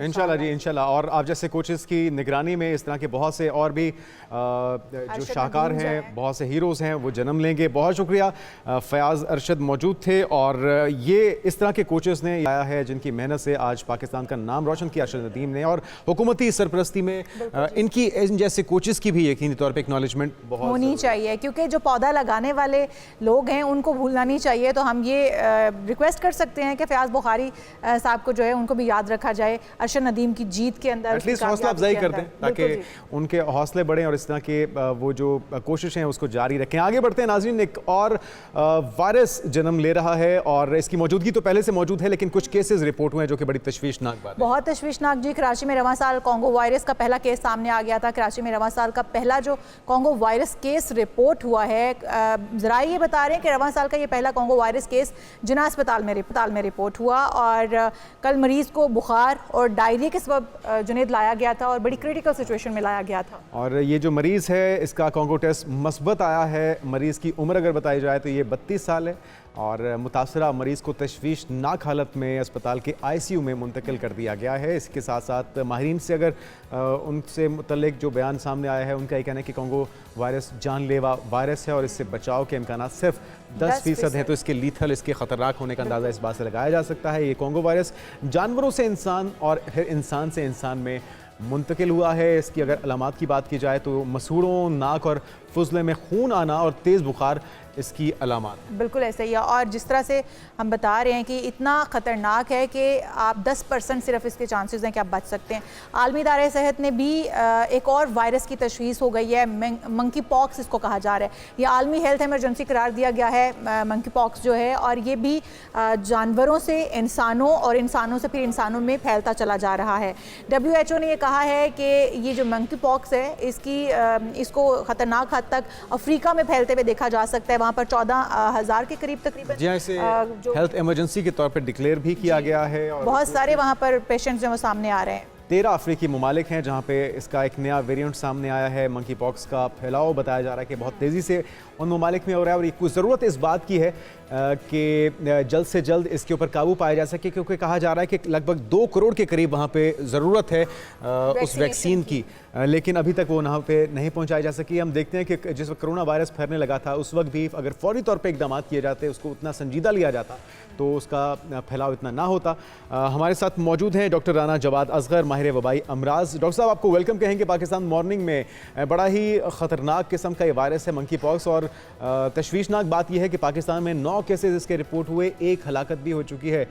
S1: इंशाल्लाह जी, इंशाल्लाह। और आप जैसे कोचेस की निगरानी में इस तरह के बहुत से और भी जो शाहकार हैं, बहुत से हीरोज़ हैं, वो जन्म लेंगे। बहुत शुक्रिया, फयाज अरशद मौजूद थे और ये इस तरह के कोचेस ने आया है जिनकी मेहनत से आज पाकिस्तान का नाम रोशन किया अरशद नदीम ने। और हुकूमती सरपरस्ती में इनकी इन जैसे कोचेस की भी यकीनी तौर पर एक्नॉलेजमेंट बहुत
S2: होनी चाहिए, क्योंकि जो पौधा लगाने वाले लोग हैं उनको भूलना नहीं चाहिए। तो हम ये रिक्वेस्ट कर सकते हैं कि फयाज बुखारी साहब को जो है उनको भी याद रखा जाए अरशद नदीम की जीत के अंदर,
S1: एटलीस्ट हौसला अफजाई कर दें ताकि उनके हौसले बढ़ें और इस तरह के वो जो कोशिशें हैं उसको जारी रखें। आगे बढ़ते हैं नाज़रीन, एक और वायरस जन्म ले रहा है और इसकी मौजूदगी तो पहले से मौजूद है, लेकिन कुछ केसेस रिपोर्ट हुए हैं जो कि बड़ी तशवीशनाक बात है।
S2: बहुत तशवीशनाक जी। कराची में रवां साल कॉन्गो वायरस का पहला केस सामने आ गया था। कराची में रवां साल का पहला जो कॉन्गो वायरस केस रिपोर्ट हुआ है, जरा ये बता रहे हैं कि रवां साल का ये पहला कॉन्गो वायरस केस जिना अस्पताल में रिपोर्ट हुआ और कल मरीज को बुखार और डायरिया के सबब जुनैद लाया गया था और बड़ी क्रिटिकल सिचुएशन में लाया गया था।
S1: और ये जो मरीज़ है इसका कॉन्गो टेस्ट मस्बत आया है। मरीज़ की उम्र अगर बताई जाए तो ये 32 साल है। और मुतासरा मरीज़ को तशवीशनाक हालत में अस्पताल के ICU में मुंतकिल कर दिया गया है। इसके साथ साथ माहिरीन से अगर उनसे मुतल्लिक जो बयान सामने आया है, उनका ये कहना है कि कोंगो वायरस जानलेवा वायरस है और इससे बचाव के इम्कान सिर्फ 10% है, तो इसके लीथल, इसके ख़तरनाक होने का अंदाज़ा इस बात से लगाया जा सकता है। ये कोंगो वायरस जानवरों से इंसान और फिर इंसान से इंसान में मुंतकिल हुआ है। इसकी अगर अलामात की बात की जाए तो मसूड़ों, नाक और फुजले में खून आना और तेज़ बुखार इसकी अलामात।
S2: बिल्कुल ऐसे ही है, और जिस तरह से हम बता रहे हैं कि इतना ख़तरनाक है कि आप 10% सिर्फ इसके चांसेस हैं कि आप बच सकते हैं। आलमी इदारे सेहत ने भी एक और वायरस की तशख़ीस हो गई है, मंकी पॉक्स इसको कहा जा रहा है। ये आलमी हेल्थ इमरजेंसी करार दिया गया है मंकी पॉक्स जो है, और ये भी जानवरों से इंसानों और इंसानों से फिर इंसानों में फैलता चला जा रहा है। WHO ने ये कहा है कि ये जो मंकी पॉक्स है इसको ख़तरनाक हद तक अफ्रीका में फैलते हुए देखा जा सकता है। वहाँ पर 14,000 के करीब तकरीबन
S1: जी इसे हेल्थ इमरजेंसी के तौर पर डिक्लेयर भी किया गया है और
S2: बहुत सारे वहाँ पर पेशेंट्स जो सामने आ रहे हैं।
S1: 13 अफ्रीकी ममालिक हैं जहाँ पे इसका एक नया वेरिएंट सामने आया है। मंकी पॉक्स का फैलाव बताया जा रहा है कि बहुत तेज़ी से उन ममालिक में हो रहा है और ये कुछ ज़रूरत इस बात की है कि जल्द से जल्द इसके ऊपर काबू पाया जा सके, क्योंकि कहा जा रहा है कि लगभग 2 करोड़ के करीब वहाँ पे ज़रूरत है उस वैक्सीन की, लेकिन अभी तक वो वहाँ पे नहीं पहुँचाई जा सकी। हम देखते हैं कि जिस वक्त कोरोना वायरस फैलने लगा था उस वक्त भी अगर फौरी तौर पर इकदाम किए जाते, उसको उतना संजीदा लिया जाता तो उसका फैलाव इतना ना होता। हमारे साथ मौजूद हैं डॉक्टर राना जवाद असगर, माहिर वबाई अमराज। डॉक्टर साहब, आपको वेलकम कहेंगे पाकिस्तान मॉर्निंग में। बड़ा ही ख़तरनाक किस्म का ये वायरस है मंकी पॉक्स, और तशवीशनाक बात यह है कि पाकिस्तान में 9 केसेस इसके रिपोर्ट हुए, 1 हलाकत भी हो चुकी है।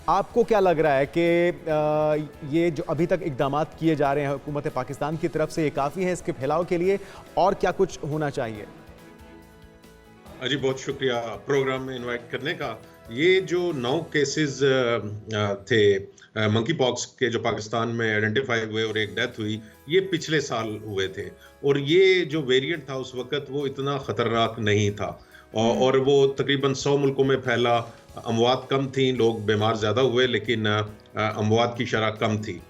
S1: आपको क्या लग रहा है कि ये जो अभी तक इकदाम किए जा रहे हैं हुकूमत पाकिस्तान की तरफ से, ये काफ़ी है इसके फैलाव के लिए, और क्या कुछ होना चाहिए?
S6: जी बहुत शुक्रिया प्रोग्राम में इनवाइट करने का। ये जो 9 केसेस थे मंकी पॉक्स के जो पाकिस्तान में आइडेंटिफाई हुए और एक डेथ हुई, ये पिछले साल हुए थे, और ये जो वेरिएंट था उस वक्त वो इतना ख़तरनाक नहीं था, और वो तकरीबन 100 मुल्कों में फैला। अमवात कम थी, लोग बीमार ज़्यादा हुए, लेकिन अमवात की शरह कम थी।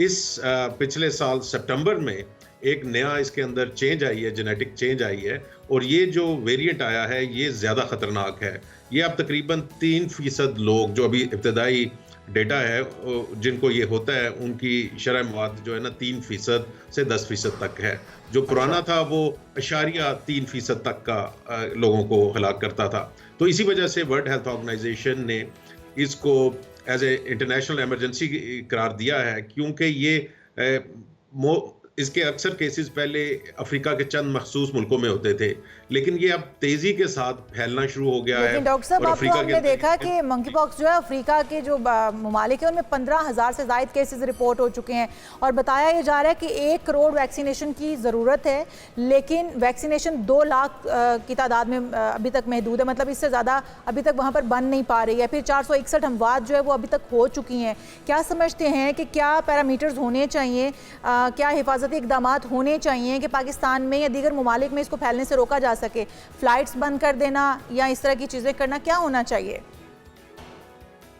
S6: इस पिछले साल सितंबर में एक नया इसके अंदर चेंज आई है, जेनेटिक चेंज आई है, और ये जो वेरिएंट आया है ये ज़्यादा ख़तरनाक है। ये अब तकरीबन 3% लोग, जो अभी इब्तदाई डेटा है जिनको ये होता है, उनकी शरह मौत जो है ना 3% से 10% तक है। जो पुराना था वो 0.3% तक का लोगों को हलाक करता था। तो इसी वजह से वर्ल्ड हेल्थ ऑर्गेनाइजेशन ने इसको एज ए इंटरनेशनल इमरजेंसी करार दिया है, क्योंकि ये इसके अक्सर केसेस पहले अफ्रीका के चंद मखसूस मुल्कों में होते थे, लेकिन ये अब तेजी के साथ फैलना शुरू हो गया है।
S2: लेकिन डॉक्टर साहब, आपको हमने देखा कि मंकी पॉक्स जो है अफ्रीका के जो ममालिक है उनमें 15,000 से ज़ायद केसेस रिपोर्ट हो चुके हैं, और बताया ये जा रहा है कि 1 करोड़ वैक्सीनेशन की ज़रूरत है, लेकिन वैक्सीनेशन 2 लाख की तादाद में अभी तक महदूद है, मतलब इससे ज़्यादा अभी तक वहाँ पर बन नहीं पा रही है। फिर 461 अमवात जो है वो अभी तक हो चुकी हैं। क्या समझते हैं कि क्या पैरामीटर्स होने चाहिए, क्या हिफाजती इकदाम होने चाहिए कि पाकिस्तान में या दीगर ममालिक में इसको फैलने से रोका जा सके? फ्लाइट्स बंद कर देना या इस तरह की चीज़ें करना, क्या होना चाहिए?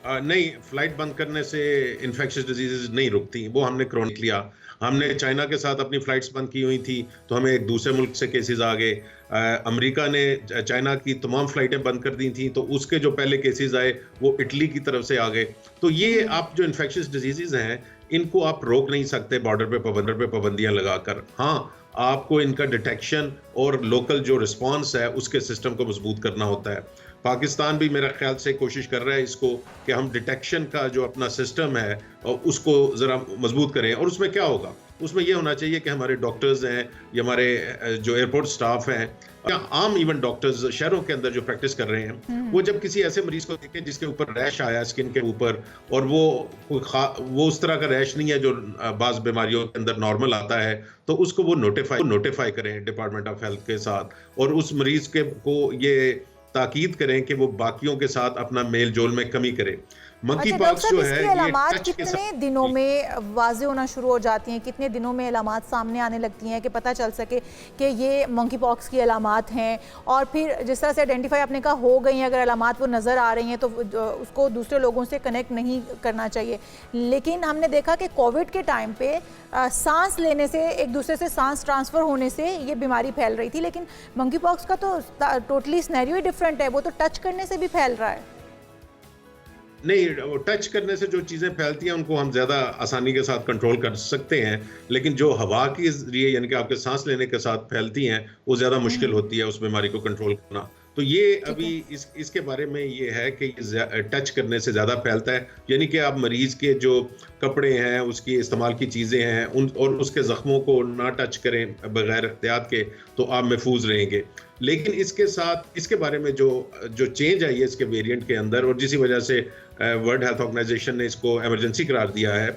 S6: नहीं, फ्लाइट बंद करने से इन्फेक्शियस डिजीजेज नहीं रुकती, वो हमने क्रॉनिक लिया। हमने चाइना के साथ अपनी फ्लाइट्स बंद की हुई थी तो हमें एक दूसरे मुल्क से केसेस आ गए। अमेरिका ने चाइना की तमाम फ्लाइटें बंद कर दी थी, तो उसके जो पहले केसेस आए वो इटली की तरफ से आ गए। तो ये आप जो इन्फेक्शियस डिजीजेज हैं इनको आप रोक नहीं सकते बॉर्डर पे पाबंदियां लगाकर। हाँ, आपको इनका डिटेक्शन और लोकल जो रिस्पांस है उसके सिस्टम को मजबूत करना होता है। पाकिस्तान भी मेरा ख्याल से कोशिश कर रहा है इसको कि हम डिटेक्शन का जो अपना सिस्टम है उसको ज़रा मजबूत करें। और उसमें क्या होगा, उसमें यह होना चाहिए कि हमारे डॉक्टर्स हैं या हमारे जो एयरपोर्ट स्टाफ हैं या आम इवन डॉक्टर्स शहरों के अंदर जो प्रैक्टिस कर रहे हैं, वो जब किसी ऐसे मरीज को देखें जिसके ऊपर रैश आया स्किन के ऊपर, और वो उस तरह का रैश नहीं है जो बाज़ बीमारियों के अंदर नॉर्मल आता है, तो उसको वो नोटिफाई करें डिपार्टमेंट ऑफ हेल्थ के साथ, और उस मरीज को ये ताकीद करें कि वो बाकियों के साथ अपना मेल जोल में कमी करे। मंकी
S2: अच्छा डॉक्टर
S6: पॉक्स
S2: साहब,
S6: जो है
S2: इसकी
S6: ये
S2: अलामात
S6: टच के
S2: कितने
S6: साथ
S2: दिनों में वाजे होना शुरू हो जाती हैं, कितने दिनों में अलामात सामने आने लगती हैं कि पता चल सके कि ये मंकी पॉक्स की अलामात हैं? और फिर जिस तरह से आइडेंटिफाई आपने कहा हो गई हैं, अगर अलामात वो नज़र आ रही हैं तो उसको दूसरे लोगों से कनेक्ट नहीं करना चाहिए। लेकिन हमने देखा कि कोविड के टाइम पे सांस लेने से, एक दूसरे से सांस ट्रांसफ़र होने से ये बीमारी फैल रही थी, लेकिन मंकी पॉक्स का तो टोटली सिनेरियो ही डिफरेंट है, वो तो टच करने से भी फैल रहा है।
S6: नहीं, टच करने से जो चीज़ें फैलती हैं उनको हम ज़्यादा आसानी के साथ कंट्रोल कर सकते हैं, लेकिन जो हवा के ज़रिए यानी कि आपके सांस लेने के साथ फैलती हैं वो ज़्यादा मुश्किल होती है उस बीमारी को कंट्रोल करना। तो ये अभी इसके बारे में ये है कि टच करने से ज़्यादा फैलता है, यानी कि आप मरीज़ के जो कपड़े हैं, उसकी इस्तेमाल की चीज़ें हैं उन और उसके ज़ख्मों को ना टच करें बगैर एहतियात के, तो आप महफूज रहेंगे। लेकिन इसके साथ इसके बारे में जो चेंज आई है इसके वेरिएंट के अंदर, और जिसी वजह से वर्ल्ड हेल्थ ऑर्गेनाइजेशन ने इसको इमरजेंसी करार दिया है,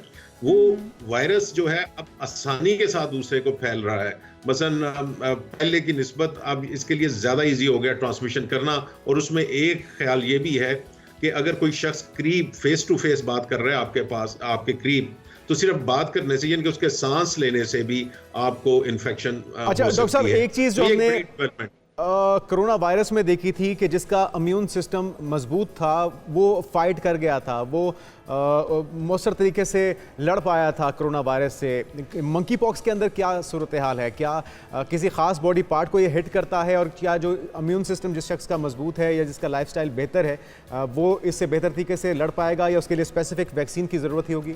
S6: वो वायरस जो है अब आसानी के साथ दूसरे को फैल रहा है। मसलन पहले की निस्बत अब इसके लिए ज़्यादा इजी हो गया ट्रांसमिशन करना, और उसमें एक ख्याल ये भी है कि अगर कोई शख्स करीब फेस टू फेस बात कर रहा है आपके पास, आपके करीब, तो सिर्फ बात करने से यानी कि उसके सांस लेने से भी आपको इन्फेक्शन
S1: अच्छा डॉक्टर साहब, एक चीज़ जो हमने कोरोना वायरस में देखी थी कि जिसका इम्यून सिस्टम मजबूत था वो फाइट कर गया था, वो मौसर तरीके से लड़ पाया था कोरोना वायरस से। मंकी पॉक्स के अंदर क्या सूरत हाल है? क्या किसी ख़ास बॉडी पार्ट को ये हिट करता है, और क्या जो इम्यून सिस्टम जिस शख्स का मजबूत है या जिसका लाइफस्टाइल बेहतर है वो इससे बेहतर तरीके से लड़ पाएगा, या उसके लिए स्पेसिफिक वैक्सीन की ज़रूरत ही होगी?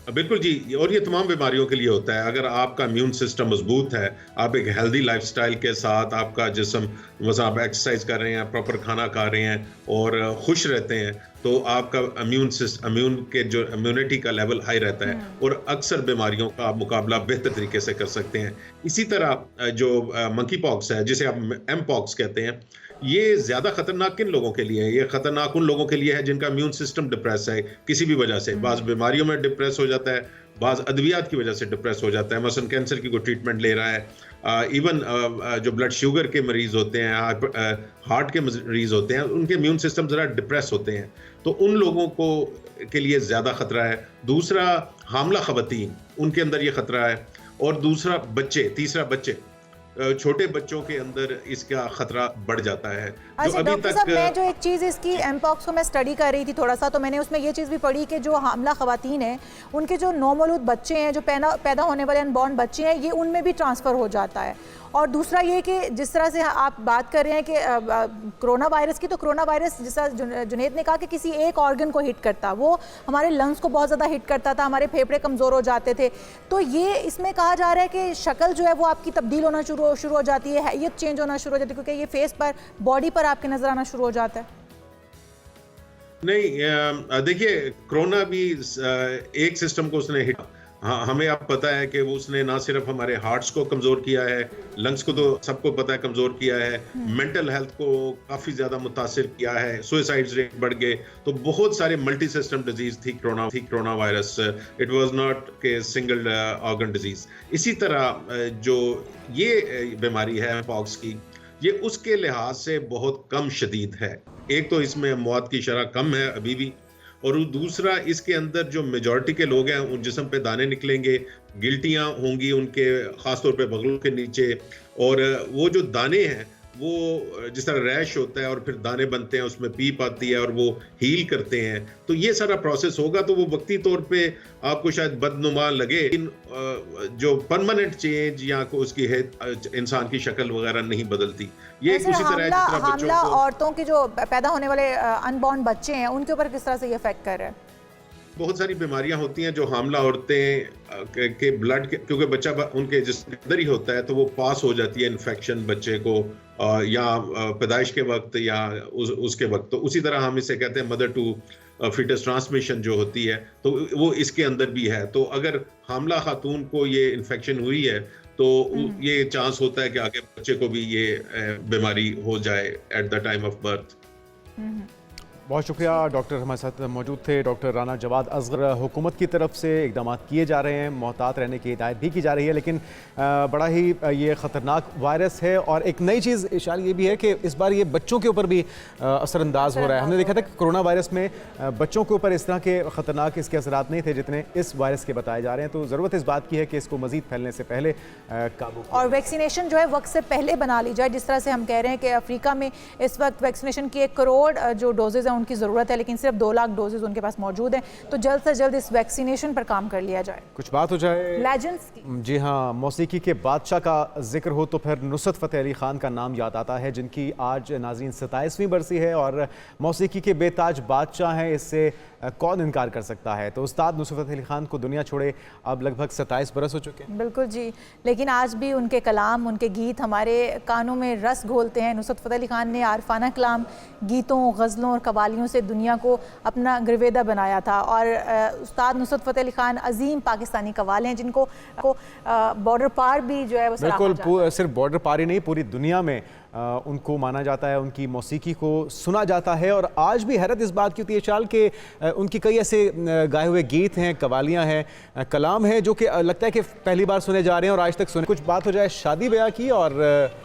S6: बिल्कुल जी, और ये तमाम बीमारियों के लिए होता है। अगर आपका इम्यून सिस्टम मजबूत है, आप एक हेल्दी लाइफस्टाइल के साथ आपका जिस्म, मतलब आप एक्सरसाइज कर रहे हैं, प्रॉपर खाना खा रहे हैं और खुश रहते हैं, तो आपका इम्यून के जो इम्यूनिटी का लेवल हाई रहता है और अक्सर बीमारियों का आप मुकाबला बेहतर तरीके से कर सकते हैं। इसी तरह जो मंकी पॉक्स है, जिसे आप एम पॉक्स कहते हैं, ये ज़्यादा खतरनाक किन लोगों के लिए है? ये खतरनाक उन लोगों के लिए है जिनका इम्यून सिस्टम डिप्रेस है किसी भी वजह से। बाज़ बीमारियों में डिप्रेस हो जाता है, बाज़ अद्वियात की वजह से डिप्रेस हो जाता है। मसलन कैंसर की कोई ट्रीटमेंट ले रहा है, इवन जो ब्लड शुगर के मरीज़ होते हैं, हार्ट के मरीज़ होते हैं, उनके इम्यून सिस्टम ज़रा डिप्रेस होते हैं, तो उन लोगों को के लिए ज़्यादा ख़तरा है। दूसरा, हामला ख़वातीन, उनके अंदर ये ख़तरा है। और दूसरा तीसरा बच्चे, छोटे बच्चों के अंदर इसका खतरा बढ़ जाता है।
S2: अच्छा डॉक्टर साहब, मैं जो एक चीज़ इसकी एमपॉक्स को मैं स्टडी कर रही थी थोड़ा सा, तो मैंने उसमें ये चीज़ भी पढ़ी कि जो हामला ख़वातीन हैं उनके जो नौमौलूद बच्चे हैं, जो पैदा होने वाले अनबॉर्न बच्चे हैं, ये उनमें भी ट्रांसफ़र हो जाता है। और दूसरा ये कि जिस तरह से आप बात कर रहे हैं कि कोरोना वायरस की, तो कोरोना वायरस जिस तरह जुनैद ने कहा कि किसी एक ऑर्गन को हिट करता, वो हमारे लंग्स को बहुत ज़्यादा हिट करता था, हमारे फेफड़े कमज़ोर हो जाते थे। तो ये इसमें कहा जा रहा है कि शक्ल जो है वो आपकी तब्दील होना शुरू हो जाती है, हैयत चेंज होना शुरू हो जाती है, क्योंकि ये फेस पर, बॉडी पर आपके नज़र आना शुरू हो जाता है।
S6: नहीं, देखिए, कोरोना भी एक सिस्टम को उसने हिट, हाँ, हमें अब पता है कि वो उसने ना सिर्फ हमारे हार्ट्स को कमज़ोर किया है, लंग्स को तो सबको पता है कमज़ोर किया है, मेंटल हेल्थ को काफ़ी ज़्यादा मुतासिर किया है, सुसाइड रेट बढ़ गए। तो बहुत सारे मल्टी सिस्टम डिजीज़ थी corona virus, it was not के सिंगल ऑर्गन डिजीज़। इसी तरह जो ये बीमारी है पॉक्स की, ये उसके लिहाज से बहुत कम शदीद है। एक तो इसमें मौत की शरह कम है अभी भी, और दूसरा इसके अंदर जो मेजॉरिटी के लोग हैं उन जिस्म पे दाने निकलेंगे, गिल्टियां होंगी उनके, खासतौर पे बगलों के नीचे, और वो जो दाने हैं वो जिस तरह रैश होता है और फिर दाने बनते हैं, उसमें पीप आती है और वो हील करते हैं। तो ये सारा प्रोसेस होगा, तो वो वक्ती तौर पे आपको शायद बदनुमा लगे, लेकिन जो परमानेंट चेंज या को उसकी है इंसान की शक्ल वगैरह नहीं बदलती। ये उसी तरह है जिस तरह बच्चों को,
S2: औरतों के जो पैदा होने वाले अनबॉर्न बच्चे हैं उनके ऊपर किस तरह से ये इफेक्ट कर रहा है?
S6: बहुत सारी बीमारियां होती हैं जो हामला औरतें के ब्लड के, क्योंकि बच्चा उनके जिसके अंदर ही होता है, तो वो पास हो जाती है इन्फेक्शन बच्चे को, या पैदाइश के वक्त या उसके वक्त। तो उसी तरह हम इसे कहते हैं मदर टू फीटस ट्रांसमिशन जो होती है, तो वो इसके अंदर भी है। तो अगर हामला खातून को ये इन्फेक्शन हुई है तो ये चांस होता है कि आगे बच्चे को भी ये बीमारी हो जाए at the time of birth.
S1: बहुत शुक्रिया डॉक्टर, हमारे साथ मौजूद थे डॉक्टर राना जवाद असगर। हुकूमत की तरफ से इकदाम किए जा रहे हैं, मोहतात रहने की हिदायत भी की जा रही है, लेकिन बड़ा ही ये ख़तरनाक वायरस है। और एक नई चीज़ इशार ये भी है कि इस बार ये बच्चों के ऊपर भी असरअंदाज हो रहा है। हमने देखा था कि कोरोना वायरस में बच्चों के ऊपर इस तरह के ख़तरनाक इसके असरात नहीं थे जितने इस वायरस के बताए जा रहे हैं। तो ज़रूरत इस बात की है कि इसको मज़ीद फैलने से पहले काबू
S2: और वैक्सीनेशन जो है वक्त से पहले बना ली जाए। जिस तरह से हम कह रहे हैं कि अफ्रीका में इस वक्त वैक्सीनेशन की 1 करोड़ जो डोजेज़ हैं उनकी ज़रूरत है, लेकिन सिर्फ 2 लाख डोजेज़ उनके पास मौजूद हैं। तो जल्द से जल्द इस वैक्सीनेशन पर काम कर लिया जाए।
S1: कुछ बात हो जाए
S2: लेजेंड्स की।
S1: जी हाँ, मौसीकी के बादशाह का जिक्र हो तो फिर नुसरत फ़तेह अली ख़ान का नाम याद आता है, जिनकी आज नाज़रीन 27वीं बरसी है। और मौसीकी के बेताज बादशाह हैं, इससे कौन इनकार कर सकता है। तो उस्ताद नुसरत फ़तेह अली ख़ान को दुनिया छोड़े अब लगभग 27 बरस हो चुके हैं।
S2: बिल्कुल जी, लेकिन आज भी उनके कलाम, उनके गीत हमारे कानों में रस घोलते हैं। नुसरत फ़तेह अली ख़ान ने आरफाना कलाम, गीतों, गज़लों और कवालियों से दुनिया को अपना गिरवेदा बनाया था। और उस्ताद नुसरत फ़तेह अली ख़ान अजीम पाकिस्तानी कव्वाल हैं, जिनको बॉर्डर पार भी जो है वो
S1: बिल्कुल सिर्फ बॉर्डर पार ही नहीं, पूरी दुनिया में उनको माना जाता है, उनकी मौसीकी को सुना जाता है। और आज भी हैरत इस बात की होती है शाल के उनकी कई ऐसे गाए हुए गीत हैं, कवालियाँ हैं, कलाम हैं जो कि लगता है कि पहली बार सुने जा रहे हैं और आज तक सुने। कुछ बात हो जाए शादी ब्याह की और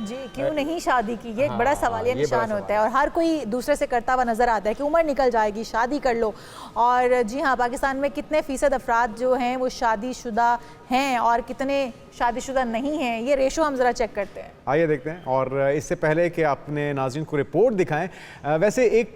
S2: जी क्यों नहीं शादी की, ये एक बड़ा सवालिया निशान होता है और हर कोई दूसरे से करता हुआ नजर आता है कि उम्र निकल जाएगी, शादी कर लो। और जी हाँ, पाकिस्तान में कितने फ़ीसद अफराद जो हैं वो शादीशुदा हैं और कितने शादीशुदा नहीं हैं, ये रेशो हम ज़रा चेक करते हैं।
S1: आइए देखते हैं। और इससे पहले कि अपने नाज़रीन को रिपोर्ट दिखाएं, वैसे एक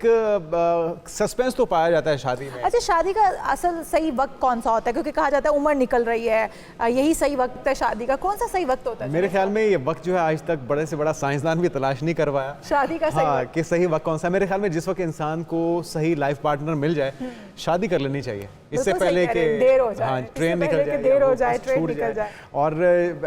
S1: सस्पेंस तो पाया जाता है शादी में।
S2: अच्छा, शादी का असल सही वक्त कौन सा होता है? क्योंकि कहा जाता है उम्र निकल रही है, यही सही वक्त है शादी का। कौन सा सही वक्त होता है?
S1: मेरे ख्याल में ये वक्त जो है आज तक बड़े से बड़ा साइंसदान भी तलाश नहीं करवाया
S2: शादी का सही वक्त।
S1: कि सही वक्त कौन सा है। मेरे ख्याल में जिस वक्त इंसान को सही लाइफ पार्टनर मिल जाए, शादी कर लेनी चाहिए, इससे पहले कि
S2: देर हो जाए,
S1: ट्रेन निकल जाए,
S2: देर हो जाए, ट्रेन निकल जाए।
S1: और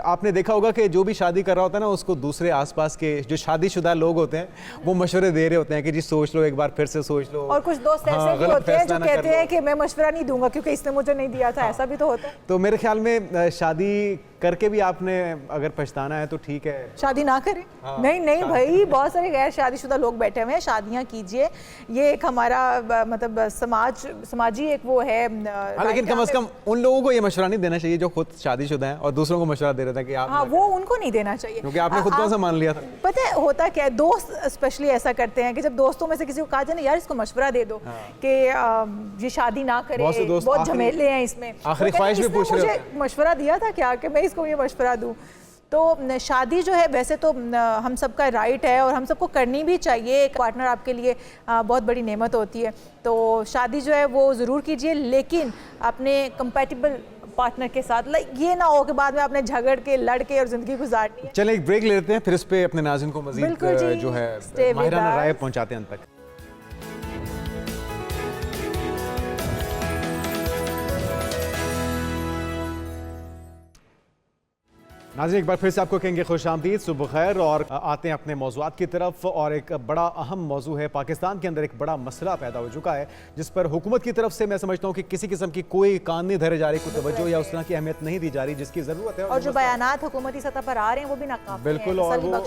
S1: आपने देखा होगा कि जो भी शादी कर रहा होता है ना, उसको दूसरे आसपास के जो शादीशुदा लोग होते हैं वो मशवरे दे रहे होते हैं कि जी सोच लो, एक बार फिर से सोच लो।
S2: और कुछ दोस्त ऐसे भी होते हैं जो कहते हैं कि मैं मशवरा नहीं दूंगा क्योंकि इसने मुझे नहीं दिया था। ऐसा भी तो होता है।
S1: तो मेरे ख्याल में शादी करके भी आपने अगर पछताना है तो ठीक है, शादी
S2: ना करें। नहीं भाई, बहुत सारे गैर शादीशुदा लोग बैठे हुए हैं, शादियां कीजिए। ये एक हमारा मतलब समाजी एक वो है।
S1: लेकिन कम से कम उन लोगों को ये मशवरा नहीं देना चाहिए जो खुद शादीशुदा हैं और दूसरों को मशवरा दे रहे थे कि आप।
S2: हाँ, वो उनको नहीं देना चाहिए
S1: क्योंकि आपने खुद कौन सा मान लिया था।
S2: पता है होता क्या है, दोस्त स्पेशली ऐसा करते हैं कि जब दोस्तों में से किसी को कहा जाए ना यार इसको मशवरा दे दो कि ये शादी ना करे, बहुत झमेले हैं इसमें,
S1: आखिरी ख्वाहिश भी पूछ रहे
S2: हैं, मशवरा दिया था क्या कि मैं इसको ये मशवरा दूं। तो शादी जो है वैसे तो हम सबका राइट है और हम सबको करनी भी चाहिए। एक पार्टनर आपके लिए बहुत बड़ी नेमत होती है, तो शादी जो है वो ज़रूर कीजिए, लेकिन अपने कंपैटिबल पार्टनर के साथ। ये ना हो कि बाद में आपने झगड़ के लड़ के और ज़िंदगी गुजारनी है।
S1: चलें एक ब्रेक ले लेते हैं, फिर इस पे अपने नाज़रीन को मज़ीद जो है माहिराना राय पहुँचाते हैं अंत तक। नाज़रीन एक बार फिर से आपको कहेंगे खुशामदीद, सुबह खैर। और आते हैं अपने मौज़ूआत की तरफ। और एक बड़ा अहम मौजू है, पाकिस्तान के अंदर एक बड़ा मसला पैदा हो चुका है जिस पर हुकूमत की तरफ से मैं समझता हूँ कि किसी किस्म की कोई कान नहीं धरे जा रही, कोई तवज्जो या उस तरह की अहमियत नहीं दी जा रही जिसकी ज़रूरत है।
S2: और जो बयानात हुकूमती सतह पर आ रहे हैं वो भी नाकाफ़ी हैं।
S1: बिल्कुल, और वो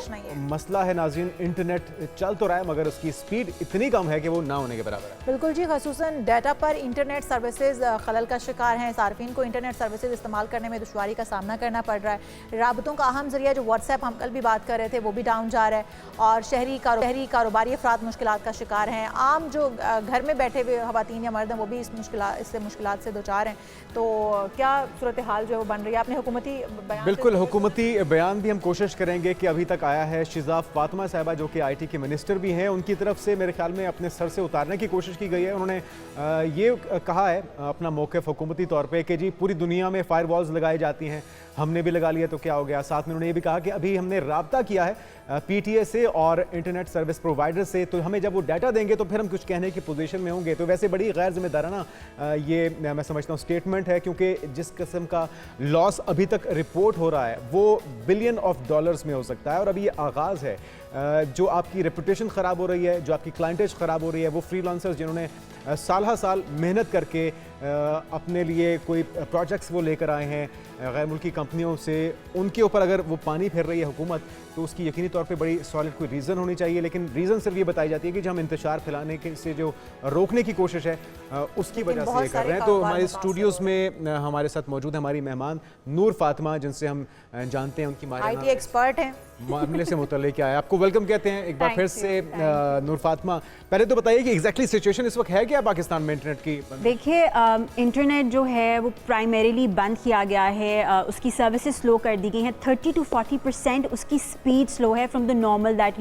S1: मसला है नाज़रीन, इंटरनेट चल तो रहा है मगर उसकी स्पीड इतनी कम है कि वो ना होने के बराबर है।
S2: बिल्कुल जी, ख़ुसूसन डाटा पर इंटरनेट सर्विसेज खलल का शिकार हैं। सार्फिन को इंटरनेट सर्विसेज इस्तेमाल करने में दुश्वारी का सामना करना पड़ रहा है। राबतों का अहम जरिया जो व्हाट्सएप, हम कल भी बात कर रहे थे, वो भी डाउन जा रहा है। और शहरी कारोबारी अफराद मुश्किलात का शिकार हैं। आम जो घर में बैठे हुए खवातीन या मर्द हैं वो भी इससे मुश्किलात से दो चार हैं। तो क्या सूरत हाल जो है वो बन रही है? आपने हुकूमती बयान,
S1: बिल्कुल हुकूमती बयान भी हम कोशिश करेंगे कि अभी तक आया है। शिज़ा फातिमा साहिबा जो कि IT के मिनिस्टर भी हैं, उनकी तरफ से मेरे ख्याल में अपने सर से उतारने की कोशिश की गई है। उन्होंने ये कहा है अपना मौक़िफ़ हुकूमती तौर पे कि जी पूरी दुनिया में फायरवॉल्स लगाई जाती हैं, हमने भी लगा लिया तो क्या हो गया। साथ में उन्होंने ये भी कहा कि अभी हमने राब्ता किया है PTA से और इंटरनेट सर्विस प्रोवाइडर से, तो हमें जब वो डाटा देंगे तो फिर हम कुछ कहने की पोजीशन में होंगे। तो वैसे बड़ी गैर जिम्मेदाराना ये मैं समझता हूँ स्टेटमेंट है, क्योंकि जिस किस्म का लॉस अभी तक रिपोर्ट हो रहा है वो $बिलियन में हो सकता है। और अभी ये आगाज़ है। जो आपकी रेपुटेशन ख़राब हो रही है, जो आपकी क्लाइंटेज ख़राब हो रही है, वो फ्रीलांसर्स जिन्होंने साल हर साल मेहनत करके अपने लिए कोई प्रोजेक्ट्स वो लेकर आए हैं गैर मुल्की कंपनियों से, उनके ऊपर अगर वो पानी फेर रही है हुकूमत तो उसकी यकीनी तौर पे बड़ी सॉलिड कोई रीज़न होनी चाहिए। लेकिन रीज़न सिर्फ ये बताई जाती है कि जो हम इंतशार फैलाने के से जो रोकने की कोशिश है उसकी वजह से ये कर रहे हैं। तो हमारे स्टूडियोज़ में हमारे साथ मौजूद है हमारी मेहमान नूर फातिमा, जिनसे हम जानते हैं उनकी
S2: IT एक्सपर्ट हैं,
S1: मामले से मुतल्लिक क्या है। आपको वेलकम कहते हैं एक बार फिर से नूर फातिमा। पहले तो बताइए कि एग्जैक्टली सिचुएशन इस वक्त है क्या पाकिस्तान में इंटरनेट की?
S7: देखिए इंटरनेट जो है वो प्राइमरीली बंद किया गया है, उसकी सर्विसेज स्लो कर दी गई हैं। 30 to 40% उसकी स्पीड स्लो है फ्रॉम द नॉर्मल दैट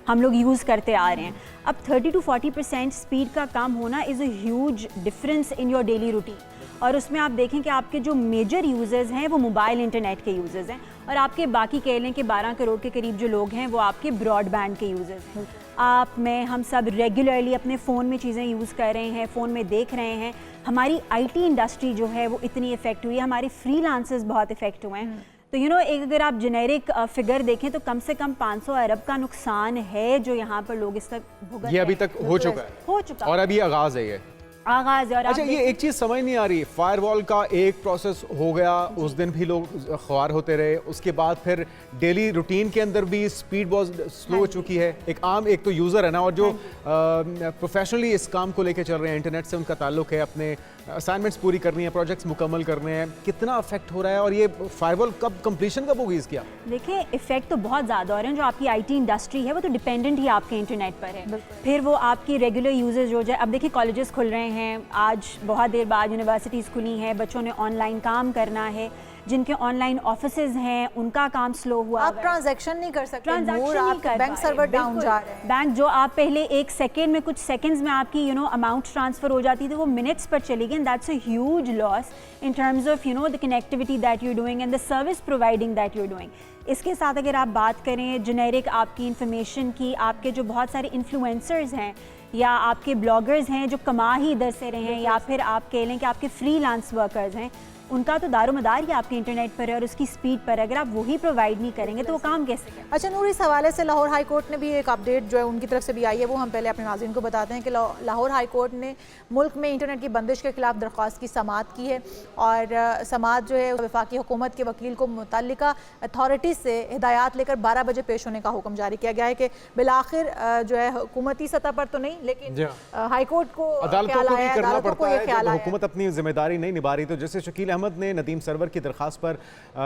S7: हम लोग यूज़ करते आ रहे हैं। अब 30 to 40% स्पीड का कम होना is a huge difference in your daily routine. और उसमें आप देखें कि आपके जो मेजर यूज़र्स हैं वो मोबाइल इंटरनेट के यूज़र्स हैं, और आपके बाकी कह लें कि 12 करोड़ के करीब जो लोग हैं वो आपके ब्रॉडबैंड के यूज़र्स हैं। आप, मैं, हम सब रेगुलरली अपने फ़ोन में चीज़ें यूज़ कर रहे हैं, फ़ोन में देख रहे हैं। हमारी IT इंडस्ट्री जो है वो इतनी इफ़ेक्ट हुई है, हमारे फ्रीलांसर्स बहुत इफ़ेक्ट हुए हैं। तो एक अगर आप जेनेरिक फिगर देखें तो कम से कम 500 अरब का नुकसान है जो यहाँ पर लोग इस तक भुगत
S1: ये अभी तक हो चुका और अभी आगाज़ है ये
S7: आगाज़। और
S1: अच्छा, ये एक चीज़ समझ नहीं आ रही, फायरवॉल का एक प्रोसेस हो गया, उस दिन भी लोग ख्वार होते रहे, उसके बाद फिर डेली रूटीन के अंदर भी स्पीड बहुत स्लो हो चुकी है। एक तो यूज़र है ना, और जो प्रोफेशनली इस काम को लेके चल रहे हैं, इंटरनेट से उनका ताल्लुक है, अपने असाइनमेंट्स पूरी करनी है, प्रोजेक्ट्स मुकम्मल करने हैं, कितना अफेक्ट हो रहा है और ये फायरवॉल कब कंप्लीशन कब होगी इसकी?
S7: देखिए इफेक्ट तो बहुत ज़्यादा हो रहे हैं। जो आपकी IT इंडस्ट्री है वो तो डिपेंडेंट ही आपके इंटरनेट पर है, फिर वो आपकी रेगुलर यूजर्स जो है। अब देखिए कॉलेजेस खुल रहे हैं, आज बहुत देर बाद यूनिवर्सिटीज़ खुली हैं, बच्चों ने ऑनलाइन काम करना है, जिनके ऑनलाइन ऑफिसेज हैं उनका काम स्लो हुआ।
S2: आप ट्रांजैक्शन नहीं कर सकते,
S7: ट्रांजैक्शन नहीं कर,
S2: बैंक सर्वर डाउन जा रहे हैं।
S7: बैंक जो आप पहले एक सेकेंड में, कुछ सेकंड्स में आपकी अमाउंट ट्रांसफर हो जाती थी, वो मिनट्स पर चली गई। And that's a huge loss in terms of the connectivity that you doing and the service providing that you doing. इसके साथ अगर आप बात करें जेनेरिक आपकी इंफॉर्मेशन की, आपके जो बहुत सारे इन्फ्लुएंसर्स हैं या आपके ब्लॉगर्स हैं जो कमा ही इधर से रहे हैं, या फिर आप कह लें कि आपके फ्रीलांस वर्कर्स हैं, उनका तो दारोमदार ही आपके इंटरनेट पर है और उसकी स्पीड पर। अगर आप वही प्रोवाइड नहीं करेंगे तो वो काम कैसे करें?
S2: अच्छा नूर, इस हवाले से लाहौर हाई कोर्ट ने भी एक अपडेट जो है उनकी तरफ से भी आई है, वो हम पहले अपने नाज़रीन को बताते हैं कि लाहौर हाई कोर्ट ने मुल्क में इंटरनेट की बंदिश के खिलाफ दरख्वास्त की समाअत की है। और समाअत जो है वफाकी हुकूमत के वकील को मुतल्लिका अथॉरिटी से हिदायत लेकर 12 बजे पेश होने का हुक्म जारी किया गया है कि बिलाखिर जो है हुकूमती सतह पर तो नहीं, लेकिन हाई कोर्ट को
S1: अदालतों को भी करना पड़ता है जब हुकूमत अपनी जिम्मेदारी नहीं निभा रही। तो जैसे शकील अहमद ने नदीम सरवर की दरख्वास्त पर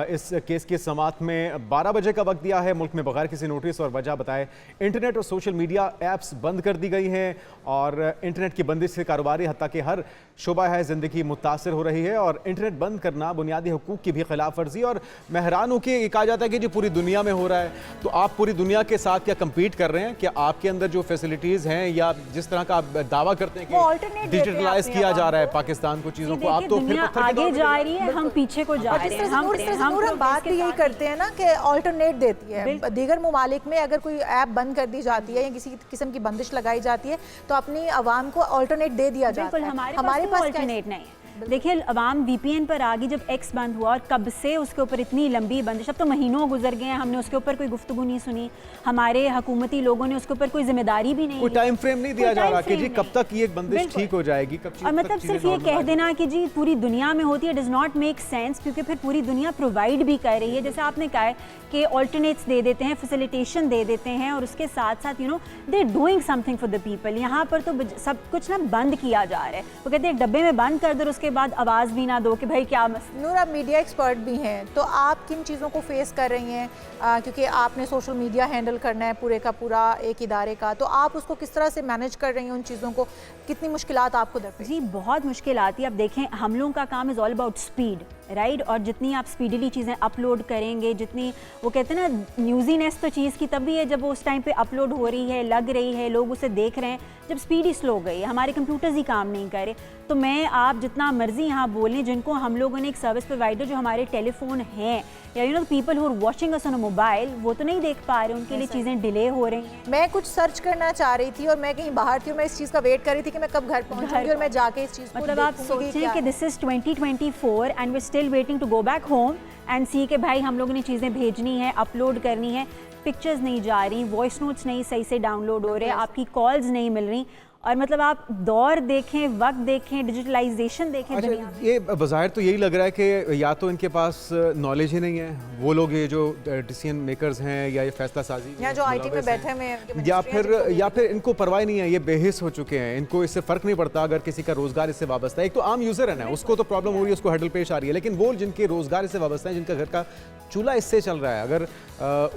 S1: इस केस की समाअत में 12 बजे का वक्त दिया है, मुल्क में बगैर किसी नोटिस और वजह बताए इंटरनेट और सोशल मीडिया ऐप्स बंद कर दी गई हैं और इंटरनेट की बंदिश से कारोबारी हत्ता कि हर शोबा है ज़िंदगी मुतासर हो रही है। और इंटरनेट बंद करना बुनियादी हुकूक की भी खिलाफ वर्जी। और मैं हैरान हूँ कि कहा जाता है कि जो पूरी दुनिया में हो रहा है, तो आप पूरी दुनिया के साथ क्या कम्पीट कर रहे हैं? क्या आपके अंदर जो फैसिलिटीज़ हैं या जिस तरह का आप दावा करते हैं कि डिजिटलाइज किया जा रहा है पाकिस्तान को, चीज़ों को, आप तो फिर
S7: आगे जा रही है, हम पीछे को जा रहे हैं।
S2: हम बात भी यही करते हैं ना कि ऑल्टरनेट देती है। दीगर ममालिक में अगर कोई ऐप बंद कर दी जाती है या किसी किस्म की बंदिश लगाई जाती है तो अपनी आवाम को ऑल्टरनेट दे दिया जाता है।
S7: हमारे पास ऑल्टरनेट नहीं है। देखिए अवाम VPN पर आ गई जब X बंद हुआ, और कब से उसके ऊपर इतनी लंबी बंदिश, अब तो महीनों गुजर गए हैं, हमने उसके ऊपर कोई गुफ्तगू नहीं सुनी, हमारे हुकूमती लोगों ने उसके ऊपर कोई जिम्मेदारी भी नहीं,
S1: कोई टाइम फ्रेम नहीं दिया जा रहा कि जी कब तक ये बंदिश ठीक हो जाएगी, कब
S7: और मतलब सिर्फ ये कह देना कि जी पूरी दुनिया में होती है डज नॉट मेक सेंस, क्योंकि फिर पूरी दुनिया प्रोवाइड भी कर रही है। जैसे आपने कहा है कि ऑल्टरनेट्स दे देते हैं, फैसिलिटेशन दे देते हैं, और उसके साथ साथ they are doing something for the people. यहाँ पर तो सब कुछ ना बंद किया जा रहा है। वो कहते हैं एक डब्बे में बंद कर दो, उसके बाद आवाज़ भी ना दो कि भाई क्या मसला।
S2: नूर, आप मीडिया एक्सपर्ट भी हैं, तो आप किन चीज़ों को फेस कर रही हैं? क्योंकि आपने सोशल मीडिया हैंडल करना है पूरे का पूरा एक इदारे का, तो आप उसको किस तरह से मैनेज कर रही हैं? उन चीज़ों को कितनी मुश्किलात आपको दरपेश?
S7: जी बहुत मुश्किल आती है। अब देखें हम लोगों का काम is all about speed, right? और जितनी आप स्पीडली चीज़ें अपलोड करेंगे, जितनी वो कहते हैं ना न्यूज़ीनेस तो चीज़ की तभी है जब वो उस टाइम पे अपलोड हो रही है, लग रही है, लोग उसे देख रहे हैं। जब स्पीड ही स्लो गई, हमारे कंप्यूटर्स ही काम नहीं कर रहे, तो मैं आप जितना मर्जी यहाँ बोलें, जिनको हम लोगों ने एक सर्विस प्रोवाइडर जो हमारे टेलीफोन हैं या people who are watching us on a mobile, वो तो नहीं देख पा रहे, उनके लिए चीज़ें डिले हो रही हैं।
S2: मैं कुछ सर्च करना चाह रही थी और मैं कहीं बाहर थी और मैं इस चीज़ का वेट कर रही थी कि मैं कब घर पहुँचूंगी और मैं जाके इस चीज़ को
S7: मतलब आप सोचें कि this is 2024 and we still waiting to go back home and see के भाई हम लोगों ने चीज़ें भेजनी है, अपलोड करनी है, पिक्चर्स नहीं जा रही, वॉइस नोट्स नहीं सही से डाउनलोड हो रहे, आपकी कॉल्स नहीं मिल रही। और मतलब आप दौर देखें, वक्त देखें, डिजिटलाइजेशन देखें
S1: अच्छा,
S7: दुनिया में।
S1: ये बाज़ाहिर तो यही लग रहा है कि या तो इनके पास नॉलेज ही नहीं है, वो लोग ये जो डिसीजन मेकर्स हैं या ये फैसला साजी
S2: या जो आईटी में बैठे हुए हैं, उनके
S1: या
S2: ministry हैं,
S1: फिर इनको परवाह नहीं है, ये बेहिस हो चुके हैं, इनको इससे फ़र्क नहीं पड़ता अगर किसी का रोज़गार इससे वाबस्ता है। एक तो आम यूज़र है ना, उसको तो प्रॉब्लम हो रही है, उसको हैडल पेश आ रही है, लेकिन वो जिनके रोज़गार इससे वाबस्ता है, जिनका घर का चूल्हा इससे चल रहा है, अगर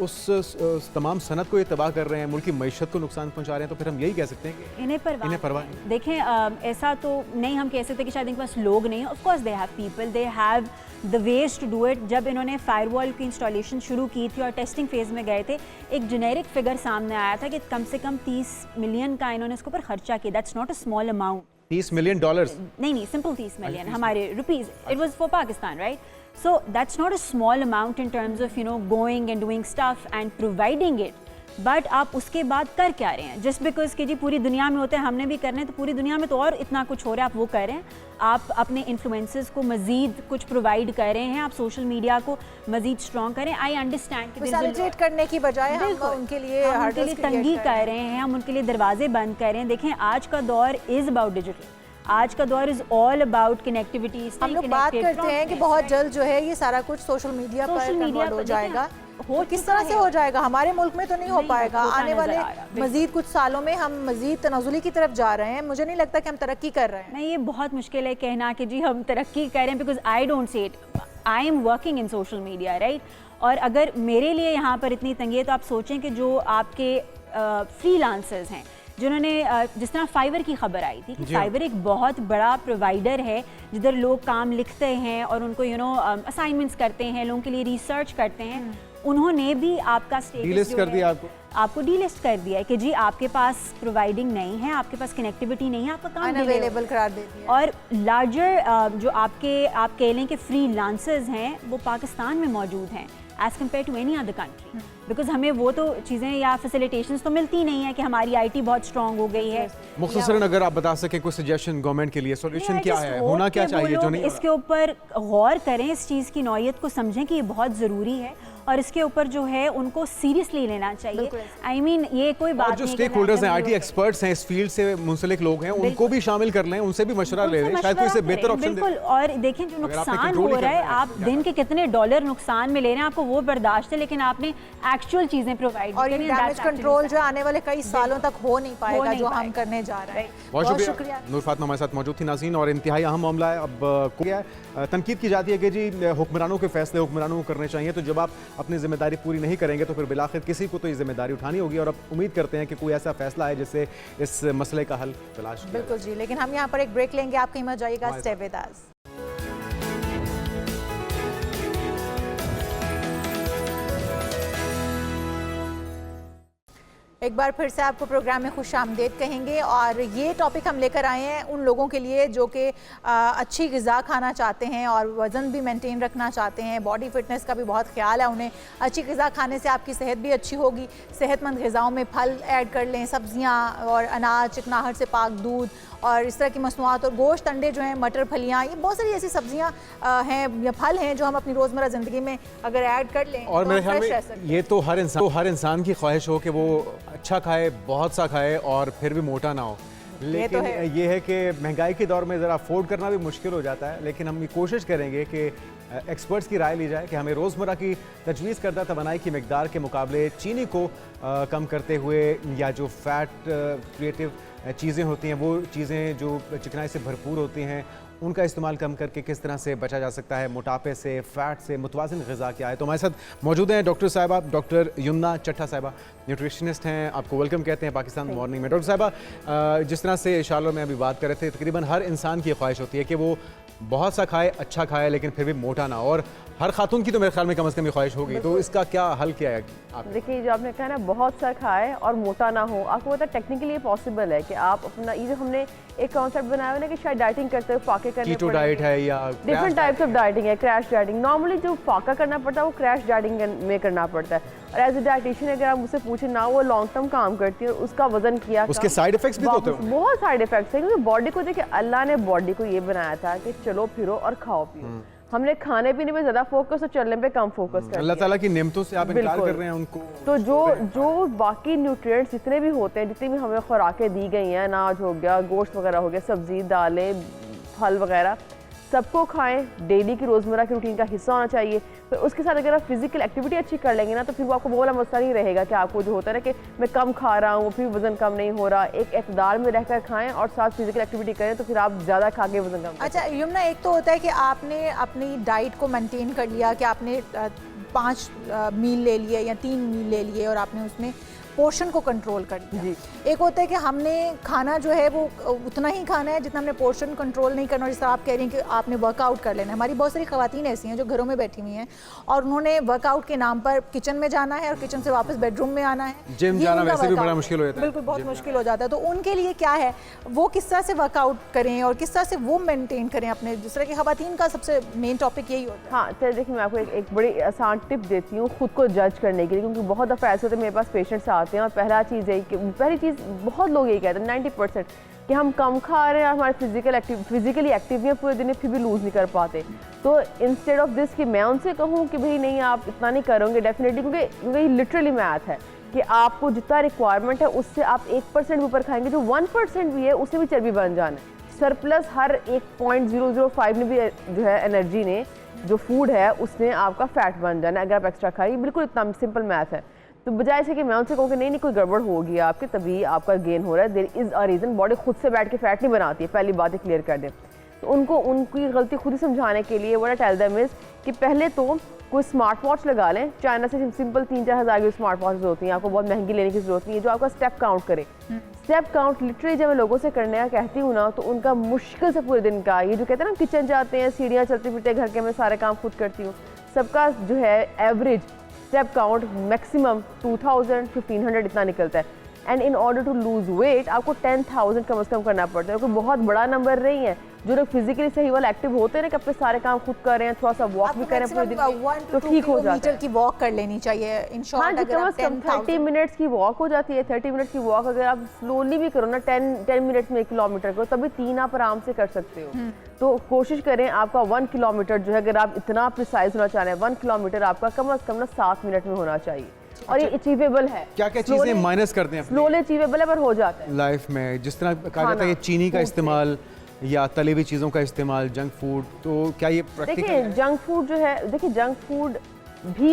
S1: उस तमाम सनत को ये तबाह कर रहे हैं, मुल्क की मईशत को नुकसान पहुँचा रहे हैं, तो फिर हम यही कह सकते हैं कि
S7: इन्हें परवाह
S1: नहीं।
S7: देखें, ऐसा तो नहीं हम कह सकते कि शायद इनके पास लोग नहीं हैं। Of course they have people, they have the ways to do it. जब इन्होंने फायरवॉल की इंस्टॉलेशन शुरू की थी और टेस्टिंग फेज़ में गए थे, एक जेनेरिक फिगर सामने आया था कि कम से कम 30 मिलियन का इन्होंने इसके ऊपर खर्चा किया। That's not a small amount.
S1: $30 million
S7: नहीं, सिंपल 30 मिलियन हमारे rupees. It was for Pakistan, right? So that's not a small amount in terms of going and doing stuff and providing it. But आप उसके बाद कर क्या रहे हैं? जस्ट बिकॉज कि जी पूरी दुनिया में होते हैं, हमने भी करने, तो पूरी दुनिया में तो और इतना कुछ हो रहा है, आप वो कर रहे हैं। आप अपने इन्फ्लुएंसर्स को मजीद कुछ प्रोवाइड कर रहे हैं, आप सोशल मीडिया को मजीद स्ट्रॉन्ग करें। आई अंडरस्टैंड कि
S2: सेलिब्रेट करने की बजाय हम उनके लिए
S7: तंगी कर रहे हैं, हम उनके लिए दरवाजे बंद कर रहे हैं। देखें, आज का दौर इज़ अबाउट डिजिटल, आज का दौर इज ऑल अबाउट कनेक्टिविटी।
S2: हम लोग बात करते हैं कि बहुत जल्द जो है ये सारा कुछ सोशल मीडिया पर कन्वर्ट हो जाएगा। हो किस तरह से हो जाएगा? हमारे मुल्क में तो नहीं हो पाएगा। आने वाले मजीद कुछ सालों में हम मजीद तनाजुली की तरफ जा रहे हैं। मुझे नहीं लगता कि हम तरक्की कर रहे हैं।
S7: नहीं, ये बहुत मुश्किल है कहना कि जी हम तरक्की कर रहे हैं, because I don't see it. I am working in social media, right? और अगर मेरे लिए यहाँ पर इतनी तंगी है, तो आप सोचें कि जो आपके फ्रीलांसर्स हैं, जिन्होंने जिस तरह फाइवर की खबर आई थी कि फाइवर एक बहुत बड़ा प्रोवाइडर है जिधर लोग काम लिखते हैं और उनको असाइनमेंट्स करते हैं, लोगों के लिए रिसर्च करते हैं। उन्होंने भी आपका स्टेटस
S1: कर दिया,
S7: आपको डीलिस्ट कर दिया है कि जी आपके पास प्रोवाइडिंग नहीं है, आपके पास कनेक्टिविटी नहीं है, आपका काम
S2: अनअवेलेबल करार दे दिया।
S7: और लार्जर जो आप कह लें कि फ्रीलांसर्स हैं, वो पाकिस्तान में मौजूद हैं as compared to any other country, because हमें वो तो चीज़ें या फैसिलिटेशंस तो मिलती नहीं है कि हमारी आईटी बहुत स्ट्रॉन्ग हो गई है।
S1: मुख्तसरन अगर आप बता सकें कोई सजेशन गवर्नमेंट के लिए, सॉल्यूशन क्या है, होना क्या चाहिए जो नहीं?
S7: इसके ऊपर गौर करें, इस चीज़ की नौयत को समझें कि ये बहुत ज़रूरी है और इसके ऊपर जो है उनको सीरियसली लेना चाहिए। आई मीन ये कोई बात
S1: नहीं, जो स्टेक होल्डर्स हैं, आईटी एक्सपर्ट्स हैं, इस फील्ड से मुंसलिक लोग हैं, उनको भी शामिल कर लें, उनसे भी मशवरा ले लें, शायद कोई से बेहतर ऑप्शन दे।
S7: बिल्कुल। और देखें, जो नुकसान हो रहा है, आप दिन के कितने डॉलर नुकसान में ले रहे हैं, आपको वो बर्दाश्त है, लेकिन आपने एक्चुअल चीजें प्रोवाइड
S2: और ये डैमेज कंट्रोल जो आने वाले कई सालों तक हो नहीं पाएगा, जो हम करने जा रहे हैं।
S1: बहुत शुक्रिया। नूर फातिमा हमारे साथ मौजूद थी नाज़रीन। और इंतहाई अहम मामला है, अब क्या तनकीद की जाती है कि जी हुक्मरानों के फैसले हुक्मरानों को करने चाहिए, तो जब आप अपनी जिम्मेदारी पूरी नहीं करेंगे तो फिर बिलाखिर किसी को तो ये जिम्मेदारी उठानी होगी। और अब उम्मीद करते हैं कि कोई ऐसा फैसला है जिससे इस मसले का हल तलाश किया।
S2: बिल्कुल जी, लेकिन हम यहाँ पर एक ब्रेक लेंगे, आप कहीं मत जाइएगा, स्टे विद अस। एक बार फिर से आपको प्रोग्राम में खुश आमदेद कहेंगे। और ये टॉपिक हम लेकर आए हैं उन लोगों के लिए जो कि अच्छी ग़िज़ा खाना चाहते हैं और वज़न भी मेंटेन रखना चाहते हैं, बॉडी फिटनेस का भी बहुत ख्याल है उन्हें। अच्छी ग़िज़ा खाने से आपकी सेहत भी अच्छी होगी। सेहतमंद ग़िज़ाओं में फल ऐड कर लें, सब्ज़ियाँ और अनाज, चिकनाहट से पाक दूध और इस तरह की मसनूआत और गोश्त, अंडे जो हैं, मटर, फलियाँ, ये बहुत सारी ऐसी सब्जियाँ हैं या फल हैं जो हम अपनी रोज़मर्रा ज़िंदगी में अगर ऐड कर लें
S1: और
S2: तो
S1: मेरे ख्याल में ये तो हर इंसान की ख्वाहिश हो कि वो अच्छा खाए, बहुत सा खाए और फिर भी मोटा ना हो। लेकिन ये है कि महंगाई के दौर में ज़रा अफोर्ड करना भी मुश्किल हो जाता है। लेकिन हम ये कोशिश करेंगे कि एक्सपर्ट्स की राय ली जाए कि हमें रोज़मर्रा की तजवीज़ करदा तवानाई की मिकदार के मुकाबले चीनी को कम करते हुए या जो फ़ैट क्रिएटिव चीज़ें होती हैं, वो चीज़ें जो चिकनाई से भरपूर होती हैं, उनका इस्तेमाल कम करके किस तरह से बचा जा सकता है मोटापे से, फ़ैट से। मुतवाज़िन ग़िज़ा क्या है? तो हमारे साथ मौजूद हैं डॉक्टर साहिबा, डॉक्टर यमुना चट्टा साहिबा, न्यूट्रिशनिस्ट हैं। आपको वेलकम कहते हैं पाकिस्तान मॉर्निंग में। डॉक्टर साहिबा, जिस तरह से शालो में अभी बात कर रहे थे, तकरीबन हर इंसान की ख्वाहिश होती है कि वो बहुत सा खाए, अच्छा खाए, लेकिन फिर भी मोटा ना। और हर खातून की तो मेरे ख्याल में कम से कम ये ख्वाहिश होगी। तो इसका क्या हल क्या है?
S8: देखिए, जो आपने कहा ना बहुत सा खाए और मोटा ना हो, आपको पता है टेक्निकली ये पॉसिबल है कि आप अपना ये जो हमने एक कॉन्सेप्ट बनाया है ना कि शायद डाइटिंग करते हुए फाके करने
S1: कीटो डाइट है या
S8: डिफरेंट टाइप्स ऑफ डाइटिंग है, क्रैश डाइटिंग। नॉर्मली जो फाका करना पड़ता है वो क्रैश डाइटिंग में करना पड़ता है। और एज ए डाइटिशियन अगर आप मुझसे पूछे ना, वो लॉन्ग टर्म काम करती है और उसका वजन किया,
S1: उसके साइड इफेक्ट्स भी होते हैं।
S8: बहुत साइड इफेक्ट्स हैं, क्योंकि बॉडी को देखिए, अल्लाह ने बॉडी को ये बनाया था कि चलो फिरो और खाओ पियो। हमने खाने पीने पे ज़्यादा फोकस और चलने पे कम फोकस कर
S1: अल्लाह ताला की नेमतों से आप इनकार कर रहे हैं उनको।
S8: तो जो बाकी न्यूट्रिएंट्स जितने भी होते हैं, जितनी भी हमें खुराकें दी गई हैं, अनाज हो गया, गोश्त वगैरह हो गया, सब्जी, दालें, फल वगैरह, सबको खाएं, डेली की रोज़मर्रा की रूटीन का हिस्सा होना चाहिए। फिर उसके साथ अगर आप फिजिकल एक्टिविटी अच्छी कर लेंगे ना, तो फिर वो आपको वो वाला मसला नहीं रहेगा कि आपको जो होता है ना कि मैं कम खा रहा हूँ फिर वज़न कम नहीं हो रहा। एक इक़्तिदार में रहकर खाएं और साथ फिजिकल एक्टिविटी करें, तो फिर आप ज़्यादा खा के वज़न कम।
S2: अच्छा यमुना, एक तो होता है कि आपने अपनी डाइट को मेंटेन कर लिया कि आपने 5 मील ले लिए या 3 मील ले लिए और आपने उसमें पोर्शन को कंट्रोल कर दिया। एक होता है कि हमने खाना जो है वो उतना ही खाना है जितना हमने पोर्शन कंट्रोल नहीं करना। और जिस तरह आप कह रही हैं कि आपने वर्कआउट कर लेना है, हमारी बहुत सारी ख़वातीन ऐसी हैं जो घरों में बैठी हुई हैं और उन्होंने वर्कआउट के नाम पर किचन में जाना है और किचन से वापस बेडरूम में आना है,
S1: जिम जाना वैसे भी बड़ा मुश्किल हो जाता है।
S2: बिल्कुल बहुत मुश्किल हो जाता है। तो उनके लिए क्या है, वो किस तरह से वर्कआउट करें और किस तरह से वो मेनटेन करें अपने, जिस तरह की ख़वातीन का सबसे मेन टॉपिक यही होता है।
S8: हाँ, चलिए देखिए मैं आपको एक बड़ी आसान टिप देती हूँ खुद को जज करने के लिए, क्योंकि बहुत दफ़ा ऐसे होते हैं मेरे पास पेशेंट्स आते हैं और पहली चीज़ बहुत लोग यही कहते हैं 90% कि हम कम खा रहे हैं, हमारे फिजिकली एक्टिव हैं पूरे दिन, फिर भी लूज़ नहीं कर पाते। तो इंस्टेड ऑफ दिस कि मैं उनसे कहूँ कि भाई नहीं आप इतना नहीं करोगे डेफिनेटली, क्योंकि लिटरली मैथ है कि आपको जितना रिक्वायरमेंट है उससे आप 1% ऊपर खाएंगे, जो 1% भी है उससे भी चर्बी बन जाना है। सरप्लस हर 1.005 ने भी जो है एनर्जी ने जो फूड है उसने आपका फैट बन जाना है अगर आप एक्स्ट्रा खाइए। बिल्कुल इतना सिंपल मैथ है। तो बजाय से कि मैं उनसे कहूँ कि नहीं कोई गड़बड़ होगी आपके तभी आपका गेन हो रहा है, there is a reason. Body खुद से बैठ के फैट नहीं बनाती है, पहली बात क्लियर कर दें। तो उनको उनकी गलती खुद ही समझाने के लिए what I tell them is कि पहले तो कोई स्मार्ट वॉच लगा लें। चाइना से सिंपल 3-4 हज़ार की स्मार्ट वॉचेस होती हैं, आपको बहुत महंगी लेने की ज़रूरत नहीं है, जो आपका स्टेप काउंट करे। स्टेप काउंट लिटरली जब मैं लोगों से करने का कहती हूँ ना, तो उनका मुश्किल से पूरे दिन का, ये जो कहते हैं ना किचन जाते हैं, सीढ़ियाँ चलते फिरते घर के, मैं सारे काम खुद करती हूँ, सबका जो है एवरेज स्टेप काउंट मैक्सिमम 2000-1500 इतना निकलता है। And in order to lose weight आपको 10,000 कम से कम करना पड़ता है। कोई बहुत बड़ा नंबर नहीं है। जो लोग फिजिकली सही वाले एक्टिव होते हैं ना कि अपने सारे काम खुद कर रहे हैं, थोड़ा सा वॉक भी करें पूरे दिन तो ठीक हो जाता है।
S2: की वॉक कर लेनी चाहिए इन शॉर्ट।
S8: हाँ, कम से कम 30 मिनट्स की वॉक हो जाती है। 30 मिनट्स की वॉक अगर आप स्लोली भी करो ना, 10 मिनट्स में 1 किलोमीटर करो, तभी 3 आप आराम से कर सकते हो। तो कोशिश करें आपका 1 किलोमीटर जो है, अगर आप इतना प्रिसाइज होना चाह रहे हैं, 1 किलोमीटर आपका कम से कम ना 7 मिनट में होना चाहिए। और ये अचीवेबल है।
S1: क्या क्या चीजें माइनस करते हैं
S8: स्लोली अचीवेबल है पर हो जाता है
S1: लाइफ में? जिस तरह कहा जाता है चीनी का इस्तेमाल या तली हुई चीज़ों का इस्तेमाल, जंक फूड, तो क्या ये प्रैक्टिकल है?
S8: देखिए जंक फूड जो है, देखिए जंक फूड भी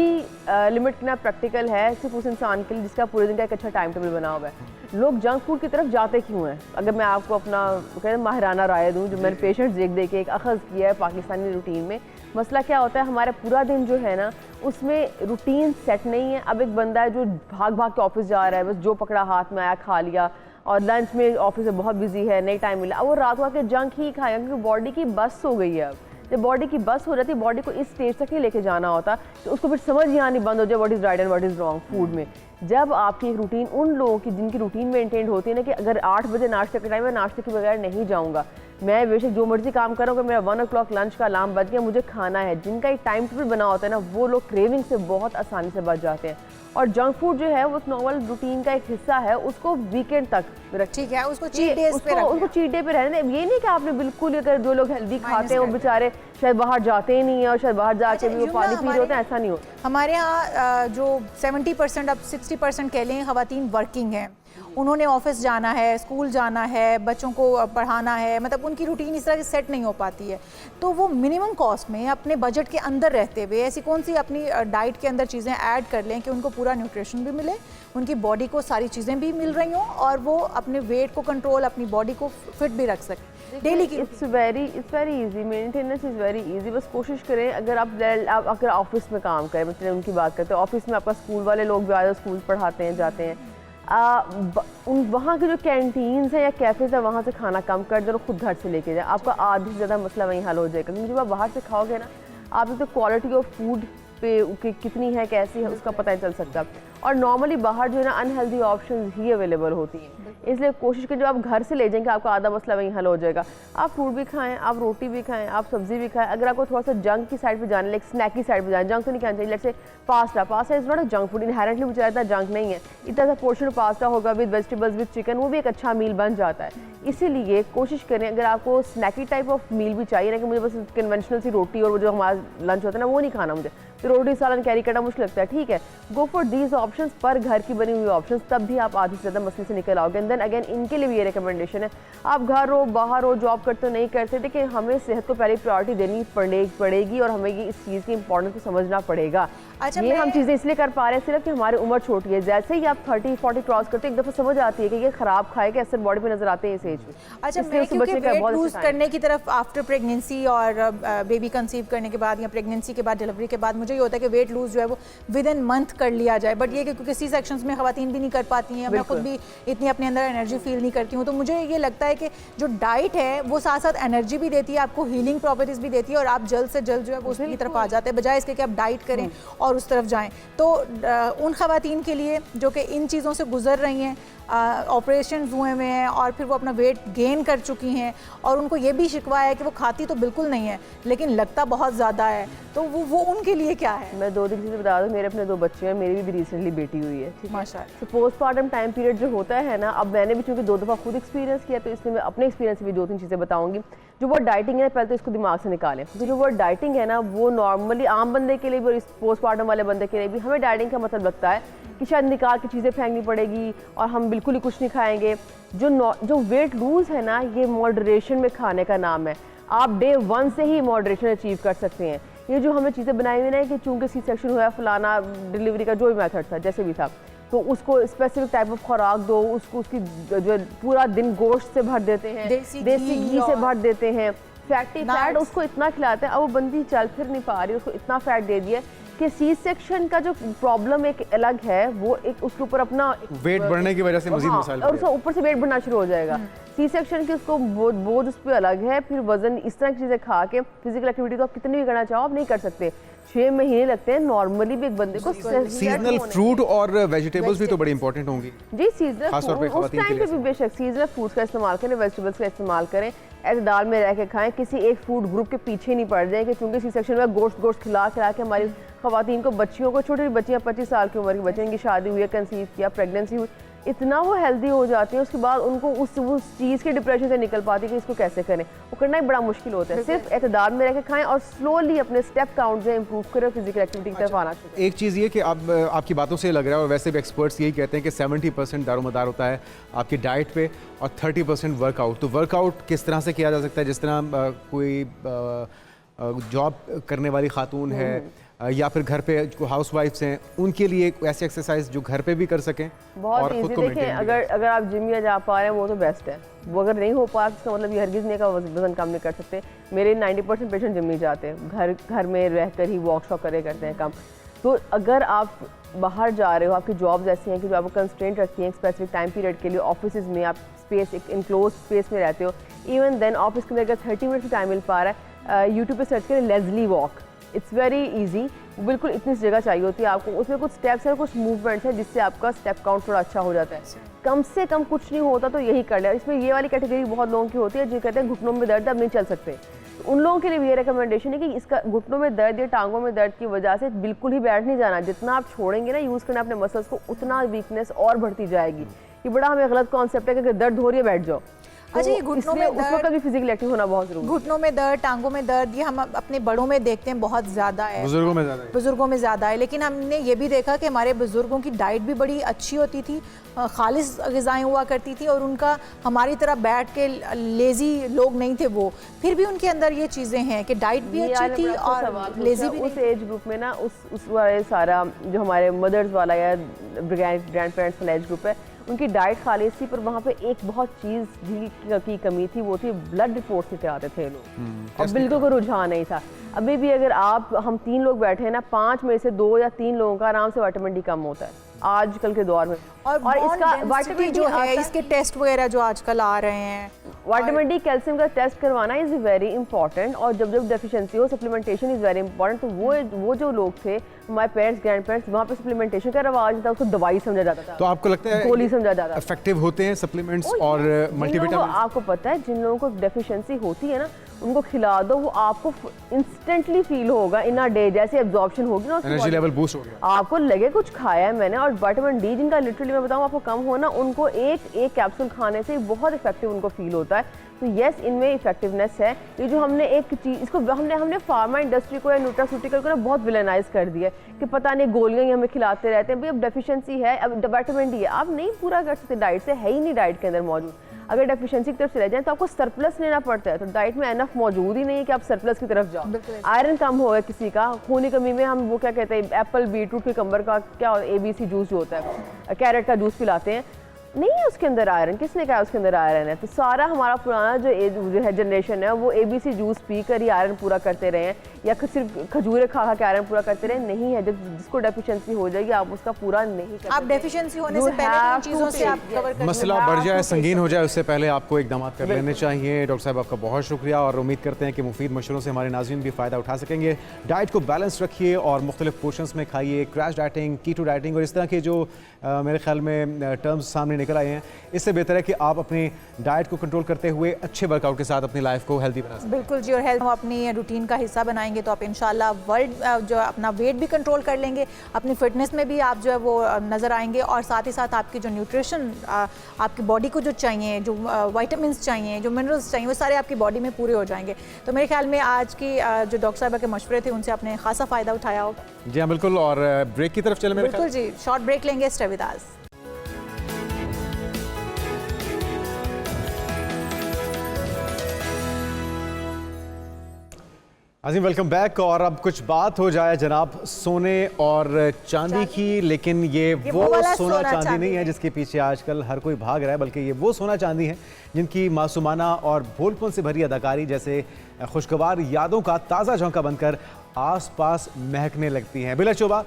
S8: लिमिट करना प्रैक्टिकल है सिर्फ उस इंसान के लिए जिसका पूरे दिन का एक अच्छा टाइम टेबल बना हुआ है। लोग जंक फूड की तरफ जाते क्यों हैं? अगर मैं आपको अपना कहते माहिराना राय दूं, जो मैंने पेशेंट्स देख के एक अखज़ किया है पाकिस्तानी रूटीन में, मसला क्या होता है, हमारा पूरा दिन जो है ना उसमें रूटीन सेट नहीं है। अब एक बंदा है जो भाग भाग के ऑफिस जा रहा है, बस जो पकड़ा हाथ में आया खा लिया, और लंच में ऑफिस में बहुत बिजी है, नहीं टाइम मिला, अब वो रात को आके जंक ही खाएगा, क्योंकि बॉडी की बस हो गई है। अब जब बॉडी की बस हो जाती है, बॉडी को इस स्टेज तक ही लेके जाना होता, तो उसको फिर समझ ही आनी बंद हो जाए what is right and what is wrong food में। जब आपकी एक रूटीन, उन लोगों की जिनकी रूटीन मेंटेन होती है ना कि अगर 8 बजे नाश्ते के टाइम है, नाश्ते के बगैर नहीं जाऊँगा, मैं बेशक जो मर्जी काम करूँ, मेरा 1 o'clock लंच का अलार्म बज गया, मुझे खाना है, जिनका एक टाइम टेबल बना होता है ना, वो लोग क्रेविंग से बहुत आसानी से बच जाते हैं। और जंक फूड जो है वो नॉर्मल रूटीन का एक हिस्सा है, उसको वीकेंड तक
S2: ठीक है, उसको चीट डेज पे रखना,
S8: उसको चीट डे पे रहने। ये नहीं कि आपने बिल्कुल, अगर जो लोग हेल्दी खाते हैं वो बेचारे शायद बाहर जाते ही नहीं है और शायद बाहर जाके भी वो पानी पी रहे होते हैं, ऐसा नहीं होता।
S2: हमारे यहाँ जो 70% अब 60% कह लें ख़वातीन वर्किंग हैं, उन्होंने ऑफिस जाना है, स्कूल जाना है, बच्चों को पढ़ाना है, मतलब उनकी रूटीन इस तरह की सेट नहीं हो पाती है। तो वो मिनिमम कॉस्ट में अपने बजट के अंदर रहते हुए ऐसी कौन सी अपनी डाइट के अंदर चीज़ें ऐड कर लें कि उनको पूरा न्यूट्रिशन भी मिले, उनकी बॉडी को सारी चीज़ें भी मिल रही हों और वो अपने वेट को कंट्रोल, अपनी बॉडी को फिट भी रख सकें डेली की।
S8: It's very easy, maintenance is very easy. बस कोशिश करें, अगर आप अगर ऑफिस में काम करें, मतलब उनकी बात करते हैं, ऑफिस में आपका स्कूल वाले लोग भी आए, स्कूल पढ़ाते हैं, जाते हैं, वहाँ के जो कैंटीन्स हैं या कैफ़ेज़ है, वहाँ से खाना कम कर दो, खुद घर से लेके जाए, आपका आधी से ज़्यादा मसला वहीं हल हो जाएगा। क्योंकि जब आप बाहर से खाओगे ना, आप तो क्वालिटी ऑफ फूड पे कितनी है, कैसी है, उसका पता नहीं चल सकता। और नॉर्मली बाहर जो है ना अनहेल्दी ऑप्शंस ही अवेलेबल होती हैं। इसलिए कोशिश करें जो आप घर से ले जाएंगे आपका आधा मसला वहीं हल हो जाएगा। आप फ्रूट भी खाएं, आप रोटी भी खाएं, आप सब्जी भी खाएं। अगर आपको थोड़ा सा जंक की साइड पे जाना है, लाइक स्नैक की साइड पे जाना, जंक तो नहीं खाना चाहिए। Let's say pasta is not a junk food, inherently मुझे इतना जंक नहीं है। इतना सा पोर्शन पास्ता होगा विद वेजिटेबल्स विद चिकन, वो भी एक अच्छा मील बन जाता है। इसीलिए कोशिश करें अगर आपको स्नैकी टाइप ऑफ मील भी चाहिए ना कि मुझे बस कन्वेंशनल सी रोटी और वो जो हमारा लंच होता है ना वो नहीं खाना, मुझे तो रोटी सालन कैरी करना मुश्किल लगता है, ठीक है, गो फॉर दीज ऑप्शंस, पर घर की बनी हुई ऑप्शंस, तब भी आप आधी से ज़्यादा मसले से निकल आओगे। एंड देन अगेन इनके लिए भी ये रिकमेंडेशन है, आप घर हो बाहर हो जॉब करते हो नहीं करते, देखिए हमें सेहत को पहले प्रायोरिटी देनी पड़ेगी और हमें इस चीज़ की इंपॉर्टेंस को समझना पड़ेगा।
S2: अच्छा,
S8: ये हम चीज़ें इसलिए कर पा रहे हैं सिर्फ कि हमारी उम्र छोटी है। जैसे ही आप 30-40 क्रॉस करते एक दफ़ा समझ आती है कि ये खराब खाए के असर बॉडी पे नजर आते हैं इस एज में।
S2: अच्छा, मैं क्योंकि वेट लूज करने की तरफ आफ्टर प्रेगनेंसी और बेबी कंसीव करने के बाद या प्रेगनेंसी के बाद डिलीवरी के बाद मुझे ये होता है कि वेट लूज जो है वो विद इन मंथ कर लिया जाए, बट ये कि क्योंकि सी सेक्शंस में खवातीन भी नहीं कर पाती हैं, मैं खुद भी इतनी अपने अंदर एनर्जी फील नहीं करती हूँ, तो मुझे ये लगता है कि जो डाइट है वो साथ साथ एनर्जी भी देती है, आपको हीलिंग प्रॉपर्टीज भी देती है और आप जल्द से जल्द जो है वो उसकी तरफ आ जाते हैं, बजाय इसके कि आप डाइट करें और उस तरफ जाएं। तो उन खवातीन के लिए जो कि इन चीज़ों से गुजर रही हैं, ऑपरेशन हुए हुए हैं और फिर वो अपना वेट गेन कर चुकी हैं और उनको ये भी शिकवा है कि वो खाती तो बिल्कुल नहीं है लेकिन लगता बहुत ज़्यादा है, तो वो उनके लिए क्या है?
S8: मैं 2 दिन से बता दूँ, मेरे अपने 2 बच्चे हैं, मेरी भी रिसेंटली बेटी हुई है, ठीक है,
S2: माशाअल्लाह।
S8: तो पोस्टमार्टम टाइम पीरियड जो होता है ना, अब मैंने भी चूँकि 2 दफ़ा खुद एक्सपीरियंस किया तो इसलिए मैं अपने एक्सपीरियंस से भी 2-3 चीज़ें बताऊँगी। जो वर्ड डाइटिंग है पहले तो इसको दिमाग से निकालें, क्योंकि जो वर्ड डाइटिंग है ना वो नॉर्मली आम बंदे के लिए भी और इस पोस्टमार्टम वाले बंदे के लिए भी हमें डाइटिंग का मतलब लगता है कि शायद निकाल के चीज़ें फेंकनी पड़ेगी और हम बिल्कुल ही कुछ नहीं खाएंगे। जो वेट लूज़ है ना ये मॉडरेशन में खाने का नाम है, आप डे 1 से ही मॉडरेशन अचीव कर सकते हैं। ये जो हमें चीज़ें बनाई हुई ना कि चूँकि सी सेक्शन हुआ फलाना डिलीवरी का जो भी मेथड था जैसे भी था, तो उसको स्पेसिफिक टाइप ऑफ खुराक दो, उसकी जो पूरा दिन गोश्त से भर देते हैं, देसी घी से भर देते हैं, फैटी फैट उसको इतना खिलाते हैं, अब वो बंदी चल फिर नहीं पा रही, उसको इतना फैट दे दिया कि सी सेक्शन का जो प्रॉब्लम एक अलग है, वो एक उसके ऊपर अपना
S1: वेट बढ़ने की वजह से मजीद मसाइल
S8: और उसका ऊपर से वेट बढ़ना शुरू हो जाएगा। सी सेक्शन की उसको बोझ उस पर अलग है, फिर वजन इस तरह की चीज़ें खा के फिजिकल एक्टिविटी तो आप कितनी भी करना चाहो आप नहीं कर सकते। 6 महीने लगते हैं नॉर्मली भी एक बंदे को।
S1: सीजनल फ्रूट और वेजिटेबल्स भी तो बड़ी इंपॉर्टेंट होंगी
S8: जी, सीजनल उस टाइम पे भी बेशक सीजनल फ्रूट्स का इस्तेमाल करें, वेजिटेबल्स का इस्तेमाल करें, एतदाल में रह के खाएं, किसी एक फूड ग्रुप के पीछे नहीं पड़ जाए कि चूंकि सी सेक्शन में गोश्त खिला के हमारी खवातीन को, बच्चियों को, छोटी बच्चियाँ 25 साल की उम्र की बच्चियाँ की शादी हुई है, कंसीव किया, प्रेगनेंसी हुई, इतना वो हेल्दी हो जाती है, उसके बाद उनको उस चीज़ के डिप्रेशन से निकल पाती है कि इसको कैसे करें, वो करना ही बड़ा मुश्किल होता है। सिर्फ एतदाल में रह के खाएं और स्लोली अपने स्टेप काउंट से इंप्रूव करें, फिजिकल एक्टिविटी की तरफ आना चाहिए।
S1: एक चीज़ ये कि आपकी बातों से लग रहा है और वैसे भी एक्सपर्ट्स यही कहते हैं कि 70% दारोमदार होता है आपकी डाइट पे और 30% वर्कआउट। तो वर्कआउट किस तरह से किया जा सकता है? जिस तरह कोई जॉब करने वाली खातून है या फिर घर पे जो हाउस वाइफ्स हैं उनके लिए ऐसी एक्सरसाइज जो घर पे भी कर सकें
S8: बहुत ईजी। देखें अगर आप जिम या जा पा रहे हैं वो तो बेस्ट है, वो अगर नहीं हो पा इसका मतलब ये हरगिज़ नहीं का वजन कम नहीं कर सकते। मेरे 90% पेशेंट जिम नहीं जाते, घर में रहकर ही वॉक शॉक करते हैं कम। तो अगर आप बाहर जा रहे हो, आपकी जॉब्स ऐसी हैं कि जो आपको कंस्ट्रेंट रखती हैं स्पेसिफिक टाइम पीरियड के लिए, ऑफिस में आप स्पेस एक इनक्लोज स्पेस में रहते हो, इवन देन ऑफिस के अंदर अगर 30 मिनट टाइम मिल पा रहा है, यूट्यूब पे सर्च करें lazily walk, it's very easy. बिल्कुल इतनी जगह चाहिए होती है आपको, उसमें कुछ स्टेप्स हैं, कुछ मूवमेंट्स हैं जिससे आपका स्टेप काउंट थोड़ा अच्छा हो जाता है। कम से कम कुछ नहीं होता तो यही कर ले। इसमें ये वाली कैटेगरी बहुत लोगों की होती है जो कहते हैं घुटनों में दर्द अब नहीं चल सकते, तो उन लोगों के लिए भी ये रिकमेंडेशन है कि इसका घुटनों में दर्द या टांगों में दर्द की वजह से बिल्कुल ही बैठ नहीं जाना। जितना आप छोड़ेंगे ना यूज़ करना अपने मसल्स को, उतना वीकनेस और बढ़ती जाएगी। ये बड़ा हमें गलत कॉन्सेप्ट है कि अगर दर्द हो रही है बैठ जाओ।
S2: अच्छा, ये घुटनों में
S8: उस वक्त भी फिजिकल एक्टिव होना बहुत जरूरी है।
S2: घुटनों में दर्द, टांगों में दर्द, ये हम अपने बड़ों में देखते हैं बहुत ज़्यादा है,
S1: बुजुर्गों में ज़्यादा है, लेकिन हमने ये भी देखा कि हमारे बुजुर्गों की डाइट भी बड़ी अच्छी होती थी, खालिस ग़िज़ाएँ हुआ करती थी और उनका हमारी तरह बैठ के लेज़ी लोग नहीं थे वो, फिर भी उनके अंदर ये चीज़ें हैं कि डाइट भी अच्छी थी और लेज़ी भी।
S8: उस एज ग्रुप में ना उस वाले सारा जो हमारे मदर्स वाला या ग्रैंड पेरेंट्स वाला एज ग्रुप है, उनकी डाइट खालिस थी, पर वहाँ पे एक बहुत चीज़ की कमी थी, वो थी ब्लड रिपोर्ट से आते थे लोग और बिल्कुल कोई रुझान नहीं था। अभी भी अगर हम 3 लोग बैठे हैं ना, 5 में से 2 या 3 लोगों का आराम से विटामिन डी कम होता है, आजकल के दौर में।
S2: और इसका विटामिन जो है, इसके टेस्ट वगैरह जो आजकल आ रहे हैं,
S8: विटामिन डी कैल्शियम का टेस्ट करवाना इज़ वेरी इंपॉर्टेंट। और जब जब डेफिशिएंसी हो सप्लीमेंटेशन इज़ वेरी इंपॉर्टेंट। तो वो जो लोग थे, हमारे पेरेंट्स ग्रैंड पेरेंट्स, वहाँ पे सप्लीमेंटेशन का रवाज था, उसको दवाई समझा जाता था।
S1: तो आपको लगता है
S8: गोली समझा जाता था।
S1: इफेक्टिव होते हैं सप्लीमेंट्स और मल्टीविटामिन?
S8: आपको पता है जिन लोगों को डेफिशिएंसी होती है ना, उनको खिला दो, वो आपको इंस्टेंटली फील होगा इन अ डे, जैसे एब्जॉर्प्शन होगी ना,
S1: एनर्जी लेवल बूस्ट हो गया,
S8: आपको लगे कुछ खाया है मैंने। और विटामिन डी जिनका लिटरली मैं बताऊं आपको कम हो ना, उनको एक कैप्सूल खाने से बहुत इफेक्टिव उनको फील होता है। तो यस, इनमें इफेक्टिवनेस है। ये जो हमने एक चीज़, इसको हमने फार्मा इंडस्ट्री को या न्यूट्रास्यूटिकल को ना बहुत विलेनाइज कर दिया है कि पता नहीं गोलियां ही हमें खिलाते रहते हैं। भाई अब डेफिशिएंसी है, अब विटामिन डी है, आप नहीं पूरा कर सकते डाइट से, है ही नहीं डाइट के अंदर मौजूद। अगर डेफिशिएंसी की तरफ चले जाएं तो आपको सरप्लस लेना पड़ता है। तो डाइट में एनफ मौजूद ही नहीं है कि आप सरप्लस की तरफ जाओ। आयरन कम हो गया किसी का, खून की कमी में हम वो क्या कहते हैं, एप्पल बीटरूट क्यूकम्बर का क्या ABC जूस जो होता है, कैरेट का जूस पिलाते हैं, नहीं है उसके अंदर आयरन। किसने कहा उसके अंदर आयरन है? तो सारा हमारा पुराना जो है जनरेशन है, वो ABC जूस पी कर ही आयरन पूरा करते रहे हैं, या सिर्फ खजूरें खा के आयरन पूरा करते रहे। नहीं है, जब जिसको डेफिशिएंसी हो जाएगी आप उसका पूरा नहीं कर,
S2: आप डेफिशिएंसी होने से पहले इन चीज़ों से आप कवर कर,
S1: मसला बढ़ जाए, संगीन हो जाए, उससे पहले आपको इकदाम कर लेने चाहिए। डॉक्टर साहब आपका बहुत शुक्रिया और उम्मीद करते हैं कि मुफीद मशवरों से हमारे नाज़रीन भी फ़ायदा उठा सकेंगे। डाइट को बैलेंस रखिए और मुख्तलिफ पोर्शंस में खाइए, क्रैश डाइटिंग, कीटो डाइटिंग और इस तरह के जो मेरे ख्याल में टर्म्स सामने निकल आए हैं, इससे बेहतर है कि आप अपनी डाइट को कंट्रोल करते हुए अच्छे वर्कआउट के साथ अपनी लाइफ को हेल्दी बना सकें।
S2: बिल्कुल जी, और हेल्थ को अपनी रूटीन का हिस्सा बनाएंगे तो आप इंशाल्लाह वर्ल्ड जो अपना वेट भी कंट्रोल कर लेंगे, अपनी फिटनेस में भी आप जो है वो नज़र आएंगे, और साथ ही साथ आपकी जो न्यूट्रिशन आपकी बॉडी को जो चाहिए, जो विटामिन्स चाहिए, जो मिनरल्स चाहिए, वो सारे आपकी बॉडी में पूरे हो जाएंगे। तो मेरे ख्याल में आज की जो डॉक्टर साहब के मशवरे थे उनसे आपने खासा फ़ायदा उठाया होगा।
S1: जी हाँ बिल्कुल, और ब्रेक की तरफ चले मेरे
S2: बिल्कुल जी, शॉर्ट ब्रेक लेंगे, stay with us.
S1: Azeem welcome back. और अब कुछ बात हो जाए जनाब सोने और चांदी की, लेकिन ये वो सोना चांदी नहीं है जिसके पीछे आजकल हर कोई भाग रहा है, बल्कि ये वो सोना चांदी है जिनकी मासूमाना और भोलपन से भरी अदाकारी जैसे खुशगवार यादों का ताज़ा झोंका बनकर आसपास महकने लगती हैं। बिलाशुबा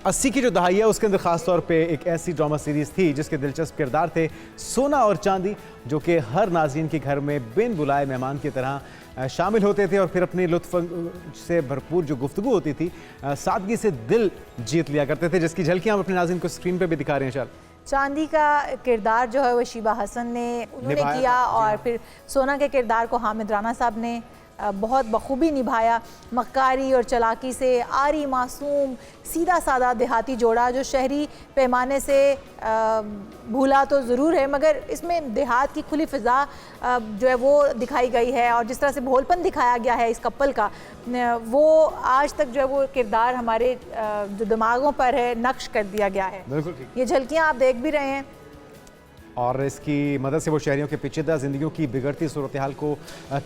S1: 80 की जो दहाई है उसके अंदर ख़ास तौर पे एक ऐसी ड्रामा सीरीज़ थी जिसके दिलचस्प किरदार थे सोना और चांदी, जो कि हर नाज़रीन के घर में बिन बुलाए मेहमान की तरह शामिल होते थे और फिर अपनी लुत्फ़ से भरपूर जो गुफ्तगू होती थी, सादगी से दिल जीत लिया करते थे, जिसकी झलकियाँ हम अपने नाज़रीन को स्क्रीन पे भी दिखा रहे हैं। चल,
S2: चांदी का किरदार जो है वो शीबा हसन ने किया, और फिर सोना के किरदार को हामिद राना साहब ने बहुत बखूबी निभाया। मक्कारी और चलाकी से आरी मासूम सीधा सादा देहाती जोड़ा जो शहरी पैमाने से भूला तो ज़रूर है, मगर इसमें देहात की खुली फ़िज़ा जो है वो दिखाई गई है, और जिस तरह से भोलपन दिखाया गया है इस कपल का, वो आज तक जो है वो किरदार हमारे जो दिमागों पर है नक्श कर दिया गया है। ये झलकियाँ आप देख भी रहे हैं,
S1: और इसकी मदद से वो शहरियों के पेचीदा ज़िंदगियों की बिगड़ती सूरत हाल को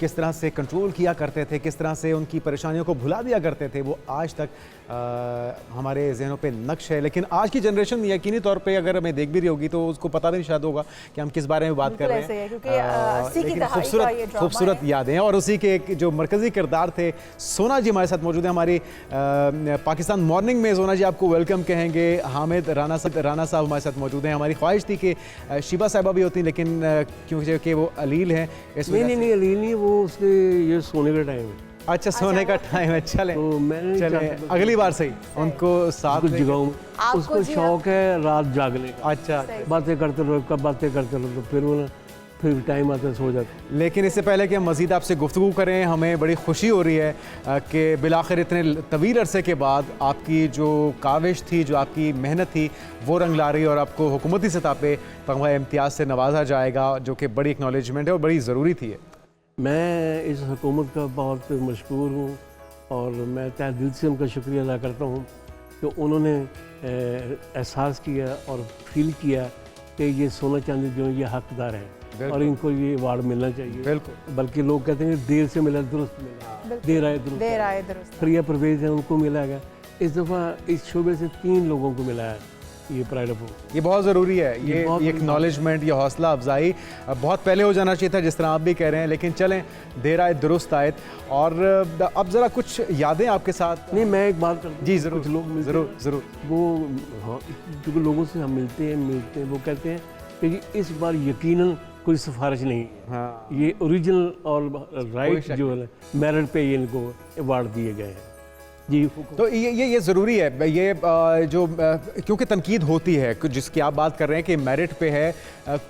S1: किस तरह से कंट्रोल किया करते थे, किस तरह से उनकी परेशानियों को भुला दिया करते थे, वो आज तक हमारे जहनों पे नक्श है। लेकिन आज की जनरेशन यकीनी तौर पे अगर हमें देख भी रही होगी तो उसको पता भी नहीं शायद होगा कि हम किस बारे में बात कर रहे हैं। खूबसूरत यादें हैं, और उसी के एक जो मरकज़ी किरदार थे सोना जी हमारे साथ मौजूद हैं। हमारी पाकिस्तान मॉर्निंग में सोना जी आपको वेलकम कहेंगे। हामिद राना साहब हमारे साथ मौजूद हैं। हमारी ख्वाहिश थी कि शीबा साहिबा भी होती, लेकिन क्योंकि वो अलील हैं इस वजह से।
S9: नहीं अलील नहीं, वो उसके ये सोने का टाइम है।
S1: अच्छा, सोने का टाइम है। चले
S9: तो
S1: चले अगली बार सही उनको साथ
S9: जगाऊं। उसको शौक है रात जागने का।
S1: अच्छा,
S9: बातें करते रहो, कब बातें करते रहो, तो फिर टाइम आता है सो जाते।
S1: लेकिन इससे पहले कि हम मज़ीद आपसे गुफ्तगू करें, हमें बड़ी खुशी हो रही है कि बिलाखिर इतने तवील अरसे के बाद आपकी जो काविश थी, जो आपकी मेहनत थी, वो रंग ला रही है और आपको हुकूमती सतह पे तगमा इम्तियाज़ से नवाजा जाएगा, जो कि बड़ी एक्नॉलेजमेंट है और बड़ी ज़रूरी थी।
S9: मैं इस हुकूमत का बहुत मशकूर हूँ और मैं तहे दिल से उनका शुक्रिया अदा करता हूँ कि उन्होंने एहसास किया और फील किया कि ये सोना चांदी जो ये हकदार है और इनको ये अवार्ड मिलना चाहिए।
S1: बिल्कुल,
S9: बल्कि लोग कहते हैं देर से मिला दुरुस्त मिला, देर आए दुरुस्त। प्रिया परवेज़ है, उनको मिला है। इस दफ़ा इस शोबे से 3 लोगों को मिला है। ये प्राइड ऑफ
S1: ये बहुत ज़रूरी है,
S9: ये बहुत
S1: ये
S9: बड़ी
S1: एक्नॉलेजमेंट, ये हौसला अफजाई बहुत पहले हो जाना चाहिए था, जिस तरह आप भी कह रहे हैं, लेकिन चलें, देर आए दुरुस्त आए। और अब ज़रा कुछ यादें आपके साथ।
S9: नहीं, मैं एक बात करता हूँ,
S1: जी ज़रूर,
S9: कुछ लोग मिलते
S1: ज़रूर
S9: हैं,
S1: ज़रूर।
S9: वो हाँ, क्योंकि लोगों से हम मिलते हैं वो कहते हैं कि इस बार यकीनन कोई सिफारिश नहीं है,
S1: हाँ,
S9: ये ओरिजिनल और राइट
S1: शक
S9: जो है मेरिट पे ये इनको अवार्ड दिए गए हैं। जी,
S1: तो ये ज़रूरी है, ये जो क्योंकि तनकीद होती है कुछ जिसकी आप बात कर रहे हैं कि मेरिट पे है,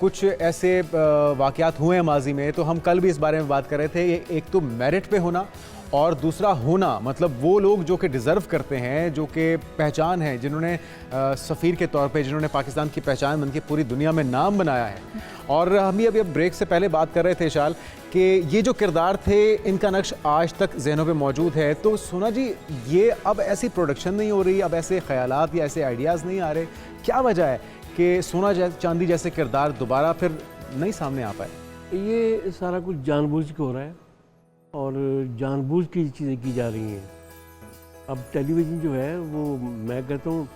S1: कुछ ऐसे वाक़यात हुए हैं माजी में, तो हम कल भी इस बारे में बात कर रहे थे। एक तो मेरिट पे होना और दूसरा होना, मतलब वो लोग जो कि डिज़र्व करते हैं, जो कि पहचान है, जिन्होंने सफ़ीर के तौर पे जिन्होंने पाकिस्तान की पहचान बन के पूरी दुनिया में नाम बनाया है। और हम ही अभी ब्रेक से पहले बात कर रहे थे शाल कि ये जो किरदार थे इनका नक्श आज तक ज़हनों पे मौजूद है। तो सोना जी, ये अब ऐसी प्रोडक्शन नहीं हो रही, अब ऐसे ख़यालात या ऐसे आइडियाज़ नहीं आ रहे, क्या वजह है कि सोना चांदी जैसे किरदार दोबारा फिर नहीं सामने आ पाए?
S9: ये सारा कुछ जानबूझ के हो रहा है और जानबूझ की चीज़ें की जा रही हैं। अब टेलीविज़न जो है वो, मैं कहता हूँ,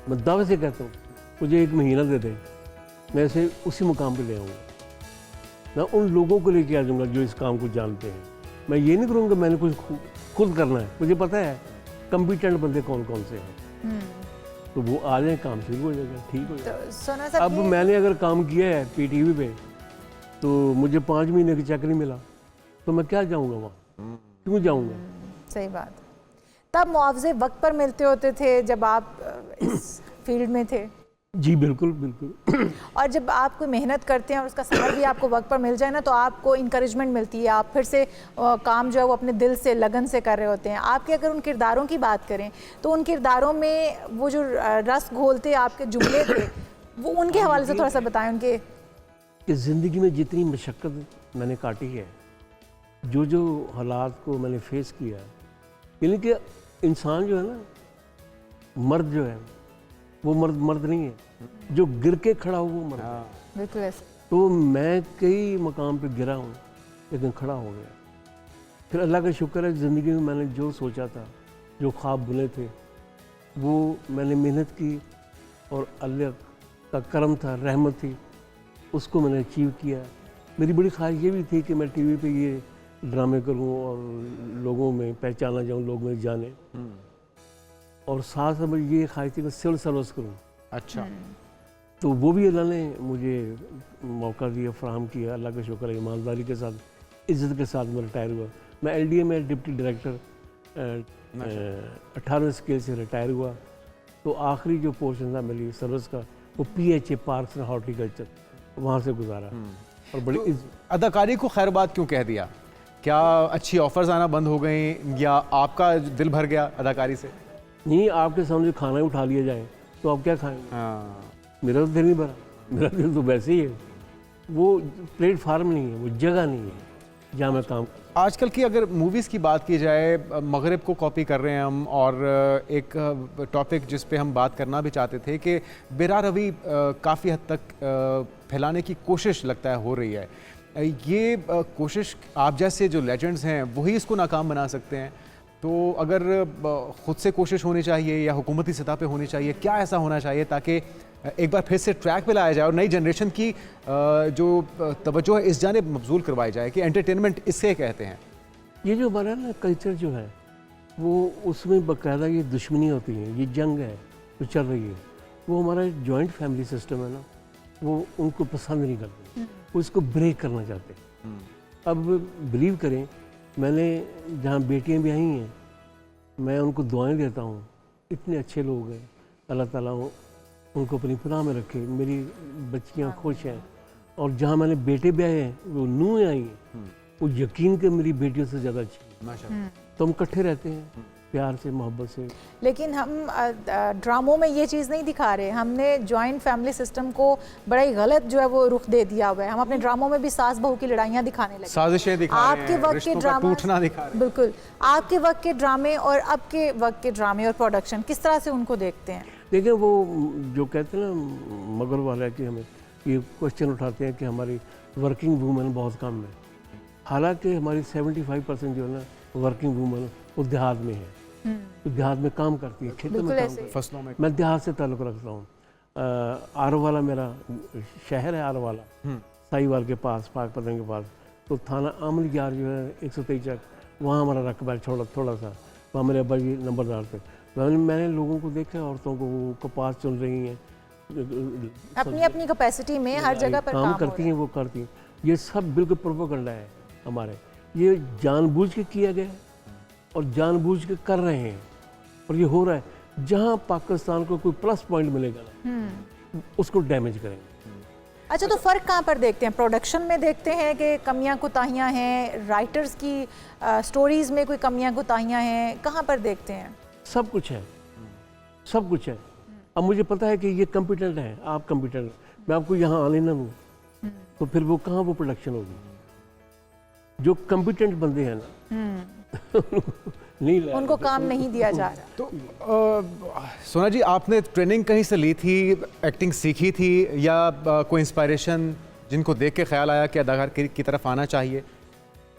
S9: मैं दावे से कहता हूँ, मुझे 1 महीना दे दें, मैं इसे उसी मुकाम पे ले आऊँगा। मैं उन लोगों को लेके आ जाऊँगा जो इस काम को जानते हैं। मैं ये नहीं करूँगा मैंने कुछ खुद करना है, मुझे पता है कंपिटेंट बंदे कौन कौन से हैं, तो वो आ जाए, काम शुरू हो जाएगा, ठीक हो जाएगा।
S2: तो सोना साहब,
S9: अब मैंने अगर काम किया है PTV पे, तो मुझे 5 महीने की चेक नहीं मिला, तो मैं क्या जाऊँगा वहाँ, क्यों जाऊँगा?
S2: सही बात। तब मुआवजे वक्त पर मिलते होते थे जब आप इस फील्ड में थे?
S9: जी बिल्कुल बिल्कुल।
S2: और जब आप कोई मेहनत करते हैं और उसका समर भी आपको वक्त पर मिल जाए ना, तो आपको इंकरेजमेंट मिलती है, आप फिर से काम जो है वो अपने दिल से, लगन से कर रहे होते हैं। आपके अगर उन किरदारों की बात करें तो उन किरदारों में वो जो रस घोलते आपके जुमले थे, वो उनके हवाले से थोड़ा सा बताएं। उनके
S9: कि ज़िंदगी में जितनी मशक्क़त मैंने काटी है, जो हालात को मैंने फेस किया, यानी कि इंसान जो है ना, मर्द जो है वो मर्द नहीं है, जो गिर के खड़ा हो वो मर्द है।
S2: बिल्कुल ऐसे।
S9: तो मैं कई मकाम पे गिरा हूँ लेकिन खड़ा हो गया। फिर अल्लाह का शुक्र है, ज़िंदगी में मैंने जो सोचा था, जो ख्वाब बुने थे, वो मैंने मेहनत की और अल्लाह का करम था, रहमत थी, उसको मैंने अचीव किया। मेरी बड़ी ख्वाहिश ये भी थी कि मैं TV पे ये ड्रामे करूं और लोगों में पहचाना जाऊं, लोग मुझे जाने, और साथ में ये ख्वाहिश थी कि सिविल सर्विस करूं।
S1: अच्छा।
S9: तो वो भी अल्लाह ने मुझे मौका दिया, फराहम किया, अल्लाह का शुक्र है। ईमानदारी के साथ, इज़्ज़त के साथ मैं रिटायर हुआ। मैं LDA में डिप्टी डायरेक्टर 18वें स्केल से रिटायर हुआ। तो आखिरी जो पोर्शन था मेरी सर्विस का, वो PHA पार्क्स एंड हॉर्टिकल्चर, वहाँ से गुजारा। और बड़ी
S1: तो अदाकारी को खैर बात क्यों कह दिया? क्या अच्छी ऑफर्स आना बंद हो गई या आपका दिल भर गया अदाकारी से?
S9: नहीं, आपके सामने खाना ही उठा लिया जाए तो आप क्या खाएंगे?
S1: हाँ,
S9: मेरा तो दिल नहीं भरा, मेरा दिल तो वैसे ही है। वो प्लेटफार्म नहीं है, वो जगह नहीं है जहाँ मैं काम।
S1: आजकल की अगर मूवीज़ की बात की जाए, मगरिब को कॉपी कर रहे हैं हम, और एक टॉपिक जिस पे हम बात करना भी चाहते थे कि बेरा रवि काफ़ी हद तक फैलाने की कोशिश लगता है हो रही है। ये कोशिश आप जैसे जो लेजेंड्स हैं वही इसको नाकाम बना सकते हैं। तो अगर ख़ुद से कोशिश होनी चाहिए या हुकूमती सतह पे होनी चाहिए, क्या ऐसा होना चाहिए ताकि एक बार फिर से ट्रैक पे लाया जाए और नई जनरेशन की जो तवज्जो है इस जानिब मबजूल करवाई जाए कि एंटरटेनमेंट इससे कहते हैं?
S9: ये जो हमारा ना कल्चर जो है, वो उसमें बाकायदा ये दुश्मनी होती है, ये जंग है जो चल रही है। वो हमारा जॉइंट फैमिली सिस्टम है ना, वो उनको पसंद नहीं करते, वो इसको ब्रेक करना चाहते हैं। अब बिलीव करें, मैंने जहाँ बेटियाँ भी आई हैं, मैं उनको दुआएं देता हूँ, इतने अच्छे लोग हैं, अल्लाह ताला उनको अपनी पनाह में रखे, मेरी बच्चियाँ खुश हैं। और जहाँ मैंने बेटे भी आए हैं, वो नूहें आई हैं, वो यकीन के मेरी बेटियों से ज़्यादा अच्छी हैं। तो हम इकट्ठे रहते हैं प्यार से, मोहब्बत से।
S2: लेकिन हम ड्रामों में ये चीज़ नहीं दिखा रहे। हमने जॉइंट फैमिली सिस्टम को बड़ा ही गलत जो है वो रुख दे दिया हुआ है। हम अपने ड्रामों में भी सास बहू की लड़ाइयाँ दिखाने लगे,
S1: साजिशें दिखा रहे हैं,
S2: आपके वक्त के ड्रामा
S1: टूटना दिखा रहे हैं।
S2: बिल्कुल, आपके वक्त के ड्रामे और अब के वक्त के ड्रामे और प्रोडक्शन किस तरह से उनको देखते हैं?
S9: देखिए, वो जो कहते हैं ना मगर वाला, कि हमें ये क्वेश्चन उठाते हैं कि हमारी वर्किंग वूमेन बहुत कम है। हालांकि हमारी 75% जो है ना वर्किंग वूमेन वो देहात में है, तो देहात में काम करती हैं, खेतों में
S2: बिल्कुल
S9: काम
S2: ऐसे ही।
S9: करती
S1: फसलों में
S9: हैं। मैं देहात से ताल्लुक़ रखता हूँ। आरवाला मेरा शहर है, आरवाला साहिवाल के पास, पाकपतन के पास। तो थाना आमलयार जो है 123 चक, वहाँ हमारा रकबा है थोड़ा सा। वहाँ मेरे अब्बा जी नंबरदार थे। मैंने लोगों को देखा, औरतों को वो कपास चुन रही हैं,
S2: अपनी अपनी कैपेसिटी में हर जगह पर
S9: काम करती हैं, वो करती हैं। ये सब बिल्कुल प्रोपेगेंडा है हमारे। ये जानबूझ के किया गया है और जानबूझ के कर रहे हैं, और ये हो रहा है। जहाँ पाकिस्तान को कोई प्लस पॉइंट मिलेगा ना, उसको डैमेज करेंगे।
S2: अच्छा, तो फ़र्क कहाँ पर देखते हैं? प्रोडक्शन में देखते हैं कि कमियां कुताहियां हैं, राइटर्स की स्टोरीज़ में कोई कमियां कुताहियां हैं, कहाँ पर देखते हैं?
S9: सब कुछ है, सब कुछ है। अब मुझे पता है कि ये कॉम्पिटेंट है, आप कॉम्पिटेंट, मैं आपको यहाँ आने ना दूँ तो फिर वो कहाँ वो प्रोडक्शन होगी? जो कॉम्पिटेंट बंदे हैं ना नहीं लाया,
S2: उनको काम नहीं दिया जा रहा।
S1: तो सोना जी, आपने ट्रेनिंग कहीं से ली थी, एक्टिंग सीखी थी, या कोई इंस्पायरेशन जिनको देख के ख्याल आया कि अदाकार की तरफ आना चाहिए?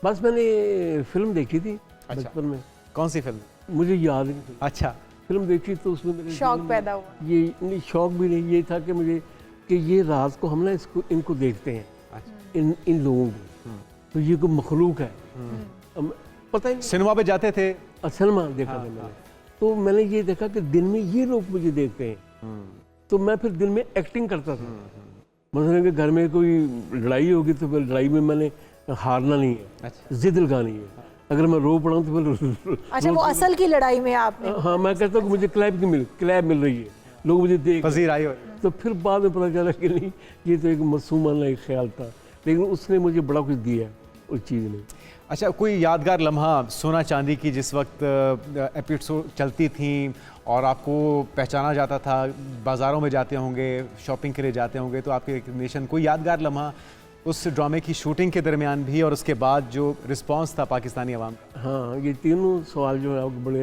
S9: बस मैंने फिल्म देखी थी बचपन में।
S1: कौन सी फिल्म?
S9: मुझे याद नहीं थी।
S1: अच्छा,
S9: फिल्म देखी तो उसमें मेरे
S2: शौक
S9: जीवन में
S2: पैदा हुआ।
S9: ये नहीं, शौक भी नहीं, ये था कि मुझे कि ये रात को हम ना इनको देखते हैं, इन लोगों को, तो ये कोई मखलूक है। पता ही नहीं।
S1: सिनेमा पे जाते थे?
S9: सिनेमा देखा था मैंने, तो मैंने ये देखा कि दिन में ये लोग मुझे देखते हैं, तो मैं फिर दिन में एक्टिंग करता था। मतलब कि घर में कोई लड़ाई होगी तो फिर लड़ाई में मैंने हारना नहीं है, जिद लगानी है। अगर मैं रो पड़ा हूँ तो फिर
S2: अच्छा, वो असल की लड़ाई में आपने?
S9: हाँ, मैं कहता हूँ कि मुझे क्लैप मिल रही है, लोग मुझे देख
S1: वज़ीर आई हो।
S9: तो फिर बाद में पता चला कि नहीं, ये तो एक मासूमाना एक ख्याल था, लेकिन उसने मुझे बड़ा कुछ दिया उस चीज़ ने।
S1: अच्छा, कोई यादगार लम्हा सोना चांदी की जिस वक्त एपिसोड चलती थी और आपको पहचाना जाता था, बाज़ारों में जाते होंगे, शॉपिंग के लिए जाते होंगे, तो आपके रिकग्निशन, कोई यादगार लम्हा उस ड्रामे की शूटिंग के दरमियान भी और उसके बाद जो रिस्पांस था पाकिस्तानी अवाम का?
S9: हाँ, ये तीनों सवाल जो है आपके बड़े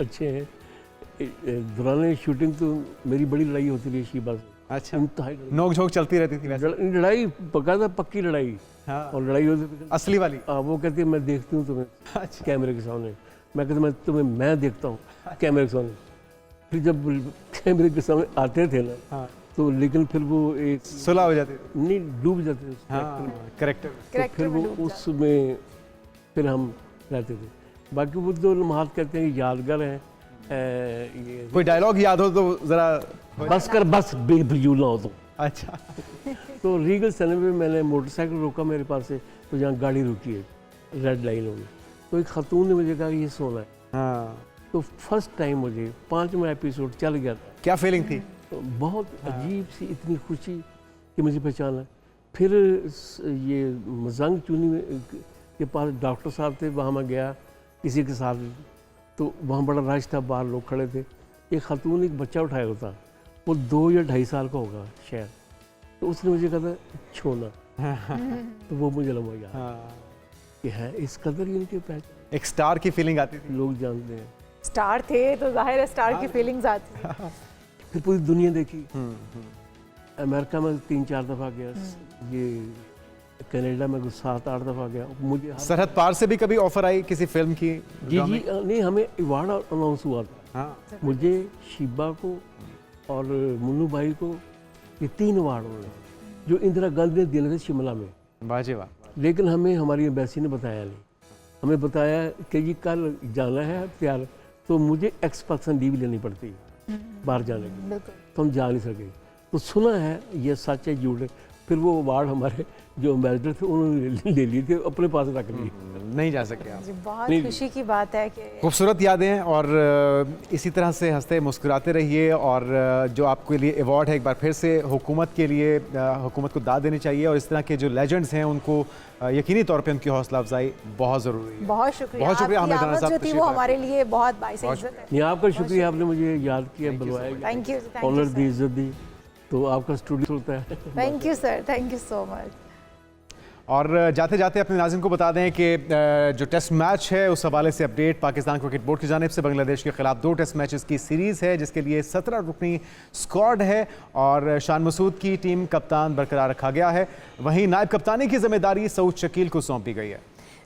S9: अच्छे हैं। दौरान शूटिंग तो मेरी बड़ी लड़ाई होती रही शीबा से।
S1: अच्छा, नोक झोंक चलती रहती थी वैसे?
S9: लड़ाई बकायदा पक्की लड़ाई।
S1: हाँ।
S9: और लड़ाई होती
S1: असली वाली?
S9: हाँ, वो कहती है मैं देखती हूँ तुम्हें।
S1: अच्छा।
S9: कैमरे के सामने मैं कहता मैं देखता हूँ कैमरे के सामने। फिर जब कैमरे के सामने आते थे ना,
S1: हाँ,
S9: तो लेकिन फिर वो एक
S1: सुलह हो जाती थी?
S9: नहीं, डूब जाते थे
S1: करेक्टर।
S9: तो फिर वो उसमें फिर हम रहते थे। बाकी वो जो लम्हात कहते हैं यादगार हैं। ये
S1: कोई डायलॉग याद हो तो ज़रा?
S9: बस कर, बस बेफजूल ना हो तो।
S1: अच्छा।
S9: तो रीगल सिनेमा में मैंने मोटरसाइकिल रोका मेरे पास से, तो जहाँ गाड़ी रुकी है रेड लाइन होगी, तो एक खातून ने मुझे कहा कि ये सोना है।
S1: हाँ,
S9: तो फर्स्ट टाइम मुझे 5वां एपिसोड चल गया था।
S1: क्या फीलिंग थी?
S9: तो बहुत अजीब सी इतनी खुशी कि मुझे पहचाना। फिर ये मजंग चुनी के पास डॉक्टर साहब थे, वहाँ मैं गया किसी के साथ, तो वहाँ बड़ा रश था, बाहर लोग खड़े थे। एक खातून एक बच्चा उठाया होता, वो 2 या 2.5 साल का होगा शायद, तो उसने मुझे कहा था छोना। तो वो मुझे लगा यार कि है इस कदर ही इनके पहचान।
S1: एक स्टार की फीलिंग आती थी?
S9: लोग जानते हैं,
S2: स्टार थे तो जाहिर है स्टार की फीलिंग्स आती थी।
S9: फिर पूरी दुनिया देखी। अमेरिका में 3-4 दफ़ा गया, ये कनाडा में 7-8 दफ़ा गया। मुझे
S1: सरहद पार से भी कभी ऑफर आई किसी फिल्म की?
S9: जी नहीं, हमें अवार्ड अनाउंस हुआ था।
S1: हाँ।
S9: मुझे, शिबा को और मुन्नू भाई को, ये 3 अवार्ड हुए जो इंदिरा गांधी ने दिए थे शिमला में।
S1: वाह,
S9: लेकिन हमें हमारी एम्बेसी ने बताया नहीं। हमें बताया कि ये कल जाना है तैयार, तो मुझे एक्सपर्सन लीव लेनी पड़ती बाहर जाने की, तो हम जा नहीं सके। तो सुना है ये सच है झूठ है। फिर वो अवार्ड हमारे जो एम्बेसडर थे उन्होंने ले लिए थे, अपने पास रख लिए,
S1: नहीं जा सके आप।
S2: बहुत खुशी की बात है कि
S1: खूबसूरत यादें, और इसी तरह से हंसते मुस्कुराते रहिए। और जो आपके लिए अवार्ड है, एक बार फिर से हुकूमत के लिए, हुकूमत को दाद देनी चाहिए, और इस तरह के जो लेजेंड्स हैं उनको यकीनी तौर पे उनकी हौसला अफजाई बहुत ज़रूरी है।
S2: बहुत शुक्रिया।
S1: आमिर राना साहब,
S2: जो थी वो हमारे लिए बहुत बाइस इज्जत है।
S9: नहीं, आपका शुक्रिया, आपने मुझे याद किया, बुलवाया,
S2: थैंक यू,
S9: ऑनर दी, इज्जत दी, तो आपका स्टूडियो होता है।
S2: Thank you sir, thank you so much.
S1: और जाते जाते अपने नाज़रीन को बता दें कि जो टेस्ट मैच है उस हवाले से अपडेट, पाकिस्तान क्रिकेट बोर्ड की जानिब से बांग्लादेश के खिलाफ 2 टेस्ट मैचेस की सीरीज़ है, जिसके लिए 17 रुकनी स्क्वाड है, और शान मसूद की टीम कप्तान बरकरार रखा गया है। वहीं नायब कप्तानी की जिम्मेदारी सऊद शकील को सौंपी गई है।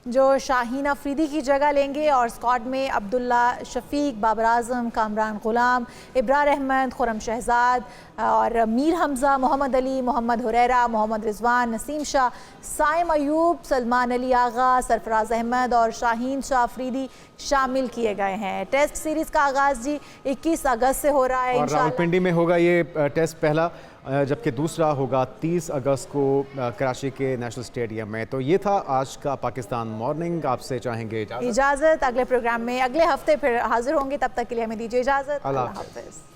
S2: जो शाहीन अफरीदी की जगह लेंगे और स्क्वाड में अब्दुल्ला शफीक, बाबर आजम, कामरान गुलाम, इब्रार अहमद, खुरम शहजाद और मीर हमज़ा, मोहम्मद अली, मोहम्मद हुरैरा, मोहम्मद रिजवान, नसीम शाह, साइम अयूब, सलमान अली आगा, सरफराज अहमद और शाहीन शाह अफरीदी शामिल किए गए हैं। टेस्ट सीरीज़ का आगाज़ जी 21 अगस्त से हो रहा है।
S1: और रावलपिंडी में होगा ये टेस्ट पहला, जबकि दूसरा होगा 30 अगस्त को कराची के नेशनल स्टेडियम में। तो ये था आज का पाकिस्तान मॉर्निंग। आपसे चाहेंगे इजाज़त।
S2: अगले प्रोग्राम में अगले हफ्ते फिर हाजिर होंगे, तब तक के लिए हमें दीजिए इजाज़त। अल्लाह हाफ़िज़।